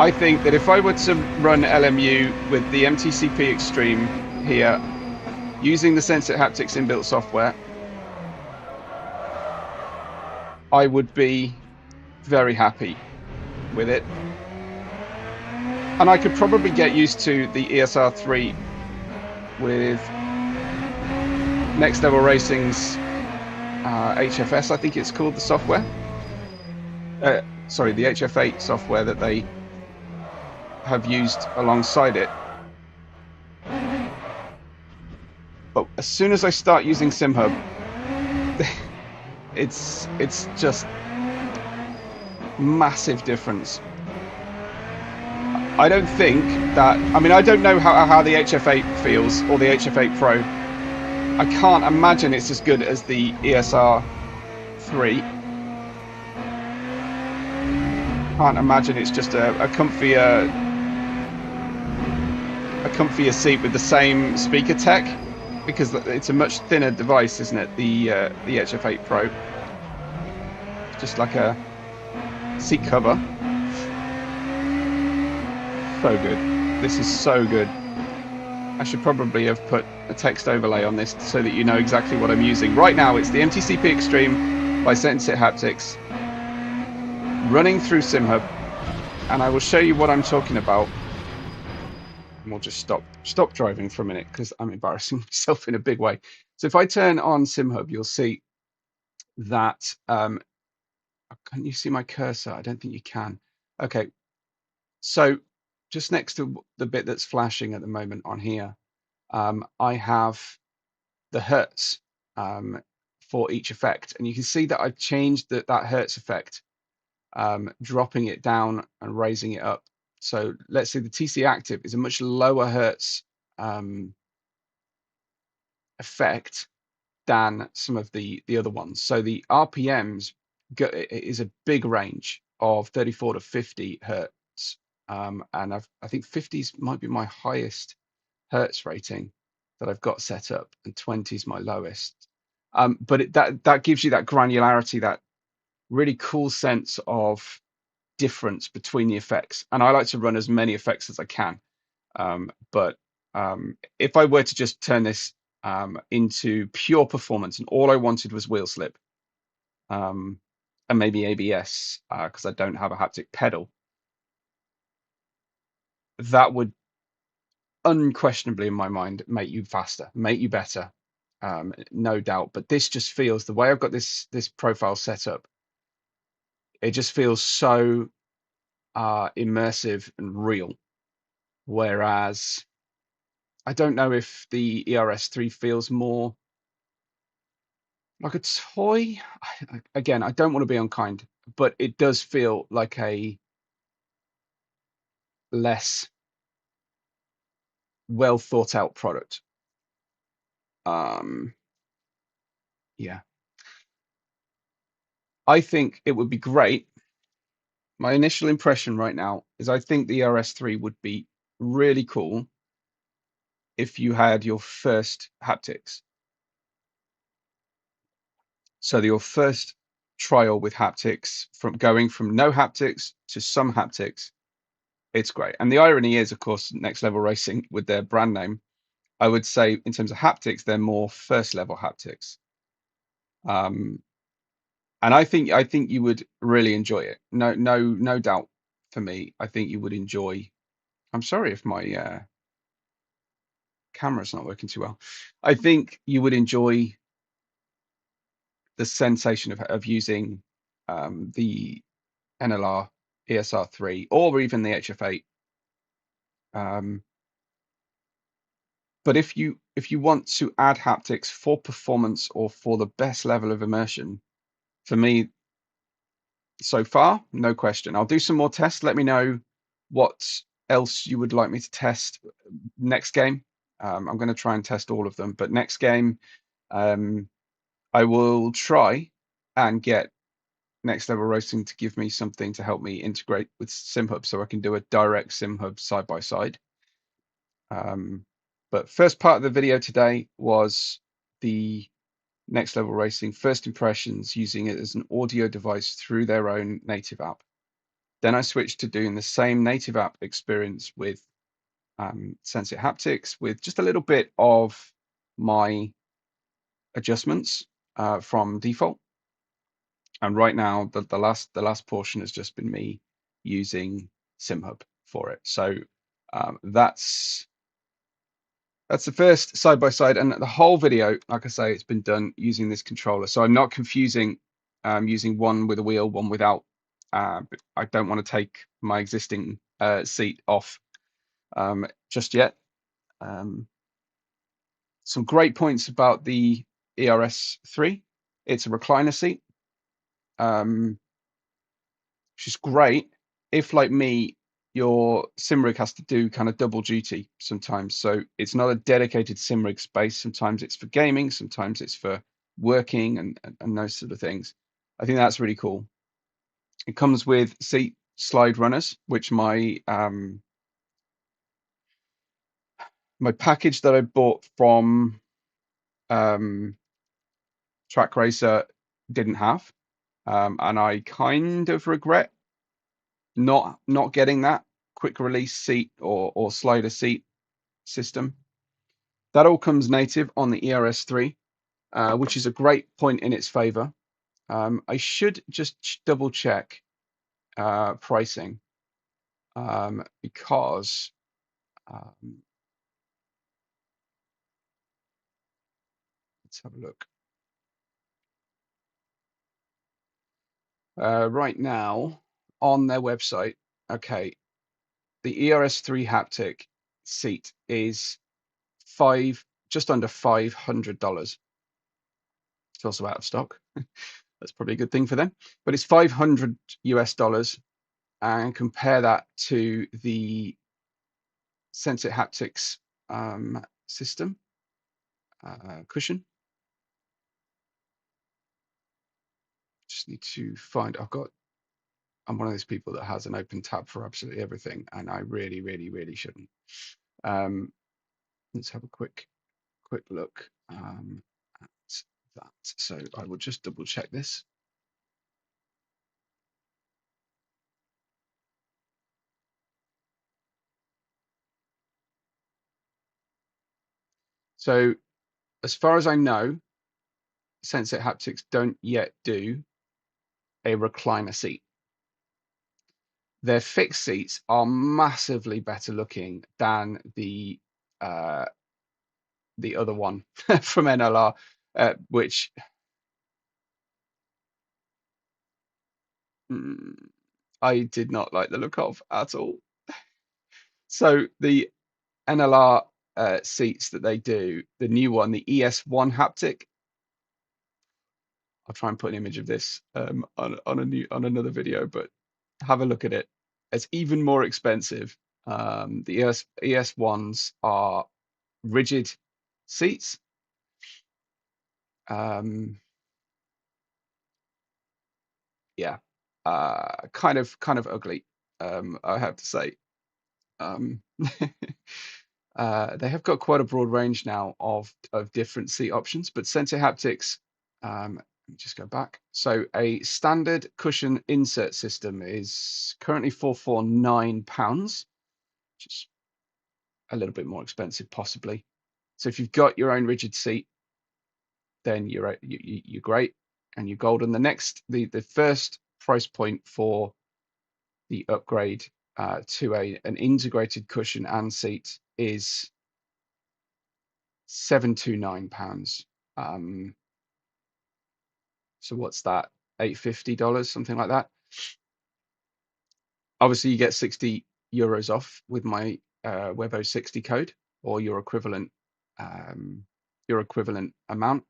I think that if I were to run LMU with the MTC-P Extreme here using the Sensit Haptics inbuilt software, I would be very happy with it. And I could probably get used to the ERS3 with Next Level Racing's HFS, I think it's called, the software. Sorry, the HF8 software that they have used alongside it. But as soon as I start using SimHub, it's just massive difference. I don't think that, I mean, I don't know how the HF8 feels, or the HF8 Pro. I can't imagine it's as good as the ERS3. Can't imagine it's just a comfier seat with the same speaker tech, because it's a much thinner device, isn't it? The HF8 Pro. It's just like a seat cover. So good. This is so good. I should probably have put a text overlay on this so that you know exactly what I'm using. Right now, it's the MTC-P Extreme by Sensit Haptics, running through SimHub, and I will show you what I'm talking about. And we'll just stop driving for a minute because I'm embarrassing myself in a big way. So if I turn on SimHub, you'll see that, can you see my cursor? I don't think you can. Okay, so just next to the bit that's flashing at the moment on here, I have the hertz for each effect, and you can see that I've changed that hertz effect, dropping it down and raising it up. So let's say the TC Active is a much lower hertz effect than some of the other ones. So the RPMs is a big range of 34 to 50 hertz, and I think 50s might be my highest hertz rating that I've got set up, and 20 is my lowest. But that gives you that granularity, that really cool sense of difference between the effects. And I like to run as many effects as I can. But if I were to just turn this into pure performance, and all I wanted was wheel slip, and maybe ABS, because I don't have a haptic pedal, that would unquestionably, in my mind, make you faster, make you better, no doubt. But this just feels, the way I've got this profile set up, it just feels so immersive and real. Whereas I don't know if the ERS3 feels more like a toy. Again, I don't want to be unkind, but it does feel like a less well thought out product. Yeah, I think it would be great. My initial impression right now is I think the ERS3 would be really cool if you had your first haptics. So your first trial with haptics, from going from no haptics to some haptics, it's great. And the irony is, of course, Next Level Racing, with their brand name, I would say in terms of haptics, they're more first level haptics. And I think you would really enjoy it. No doubt for me. I think you would enjoy. I'm sorry if my camera's not working too well. I think you would enjoy the sensation of using the NLR ESR3 or even the HF8. But if you want to add haptics for performance or for the best level of immersion, for me, so far, no question. I'll do some more tests. Let me know what else you would like me to test next game. I'm going to try and test all of them, but next game, I will try and get Next Level Racing to give me something to help me integrate with SimHub, so I can do a direct SimHub side by side. But first part of the video today was the Next Level Racing first impressions using it as an audio device through their own native app. Then I switched to doing the same native app experience with Sensit Haptics, with just a little bit of my adjustments from default. And right now, the last portion has just been me using SimHub for it. So that's the first side by side, and the whole video, like I say, it's been done using this controller. So I'm not confusing using one with a wheel, one without. But I don't want to take my existing seat off just yet. Some great points about the ERS3. It's a recliner seat, which is great if, like me, your sim rig has to do kind of double duty sometimes. So it's not a dedicated sim rig space. Sometimes it's for gaming, sometimes it's for working and those sort of things. I think that's really cool. It comes with seat slide runners, which my package that I bought from Track Racer didn't have, and I kind of regret not getting that quick release seat or slider seat system. That all comes native on the ERS3, which is a great point in its favor. I should just double check pricing because let's have a look. Right now on their website, okay, the ERS3 haptic seat is just under $500. It's also out of stock. That's probably a good thing for them, but it's $500 US, and compare that to the Sensit Haptics system cushion. Just need to find. I'm one of those people that has an open tab for absolutely everything, and I really, really, really shouldn't. Let's have a quick look at that. So I will just double check this. So as far as I know, Sensit Haptics don't yet do a recliner seat. Their fixed seats are massively better looking than the other one from NLR, which I did not like the look of at all. So the NLR seats that they do, the new one, the ES1 haptic. I'll try and put an image of this on another video, but have a look at it. It's even more expensive. The ES1s are rigid seats. Yeah, kind of ugly, I have to say. They have got quite a broad range now of different seat options, but Sensit Haptics, let me just go back. So a standard cushion insert system is currently £449, which is a little bit more expensive possibly. So if you've got your own rigid seat, then you're great and you're golden. The first price point for the upgrade to an integrated cushion and seat is £729. So what's that? $850, something like that. Obviously, you get €60 off with my Webbo 60 code or your equivalent amount.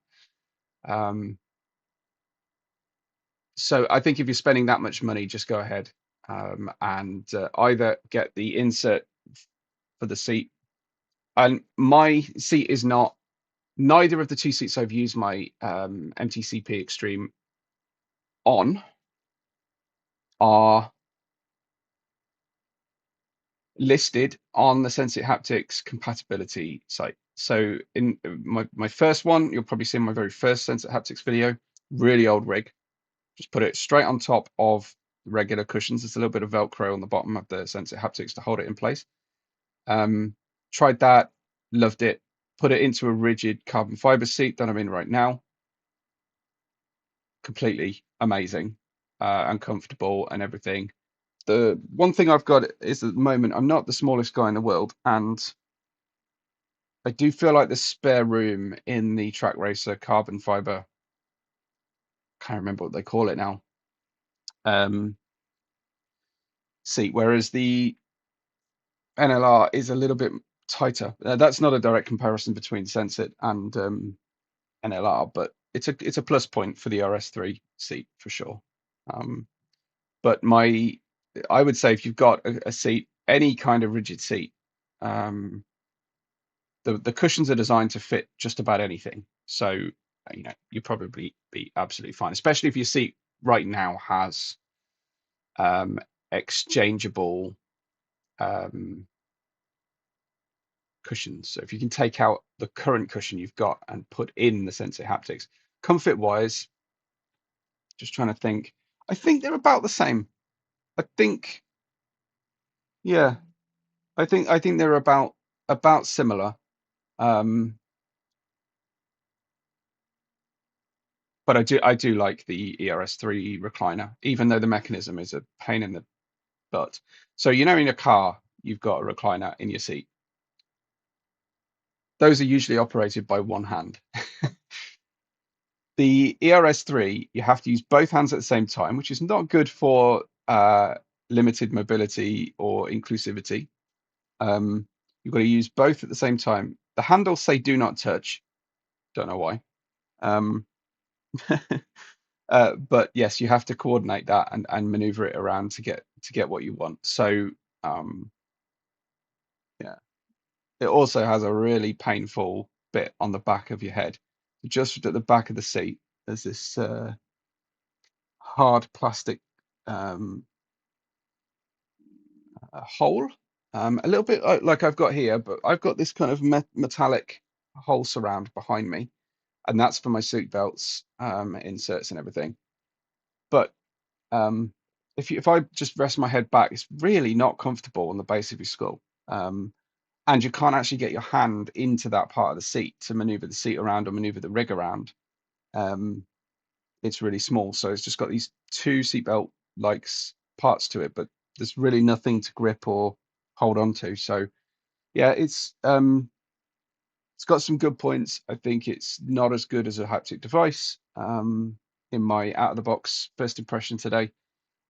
So I think if you're spending that much money, just go ahead and either get the insert for the seat. And my seat is not. Neither of the two seats I've used my MTC-P Extreme on are listed on the Sensit Haptics compatibility site. So in my first one, you'll probably see in my very first Sensit Haptics video, really old rig. Just put it straight on top of regular cushions. There's a little bit of Velcro on the bottom of the Sensit Haptics to hold it in place. Tried that, loved it, put it into a rigid carbon fiber seat that I'm in right now. Completely amazing and comfortable and everything. The one thing I've got is at the moment I'm not the smallest guy in the world, and I do feel like there's spare room in the Track Racer carbon fiber. Can't remember what they call it now. Seat, whereas the NLR is a little bit tighter. That's not a direct comparison between Sensit and NLR, but it's a plus point for the RS3 seat for sure. But I would say if you've got a seat, any kind of rigid seat, the cushions are designed to fit just about anything. So you probably be absolutely fine, especially if your seat right now has exchangeable cushions. So if you can take out the current cushion you've got and put in the Sensit Haptics, comfort wise, just trying to think, I think they're about the same. I think, yeah, I think they're about similar. But I do like the ERS3 recliner, even though the mechanism is a pain in the butt. So in a car, you've got a recliner in your seat. Those are usually operated by one hand. The ERS3, you have to use both hands at the same time, which is not good for limited mobility or inclusivity. You've got to use both at the same time. The handles say do not touch. Don't know why. But yes, you have to coordinate that and maneuver it around to get what you want. So yeah, it also has a really painful bit on the back of your head. Just at the back of the seat, there's this hard plastic hole, a little bit like I've got here, but I've got this kind of metallic hole surround behind me, and that's for my seat belts inserts and everything. But if I just rest my head back, it's really not comfortable on the base of your skull. And you can't actually get your hand into that part of the seat to maneuver the seat around or maneuver the rig around. It's really small, so it's just got these two seatbelt like parts to it, but there's really nothing to grip or hold on to. So yeah, it's got some good points. I think it's not as good as a haptic device in my out of the box first impression today,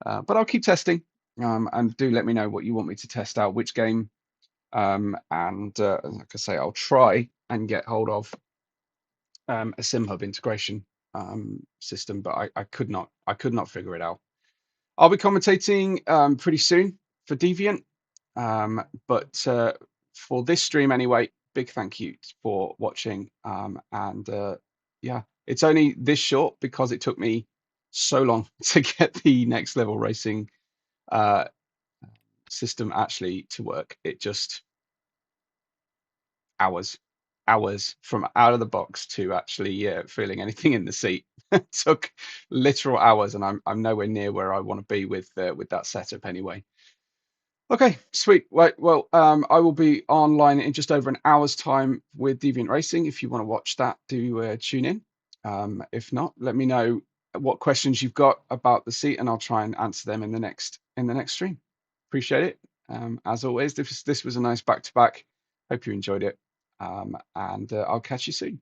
but I'll keep testing, and do let me know what you want me to test out, which game, and like I say, I'll try and get hold of a SimHub integration system, but I could not figure it out. I'll be commentating pretty soon for Deviant, but for this stream anyway, big thank you for watching, and yeah, it's only this short because it took me so long to get the next level racing system actually to work. It just hours from out of the box to actually feeling anything in the seat. It took literal hours, and I'm nowhere near where I want to be with that setup anyway. Okay, sweet. Right, well, I will be online in just over an hour's time with Deviant Racing. If you want to watch that, do tune in. If not, let me know what questions you've got about the seat, and I'll try and answer them in the next stream. Appreciate it. As always, this was a nice back-to-back. Hope you enjoyed it. And I'll catch you soon.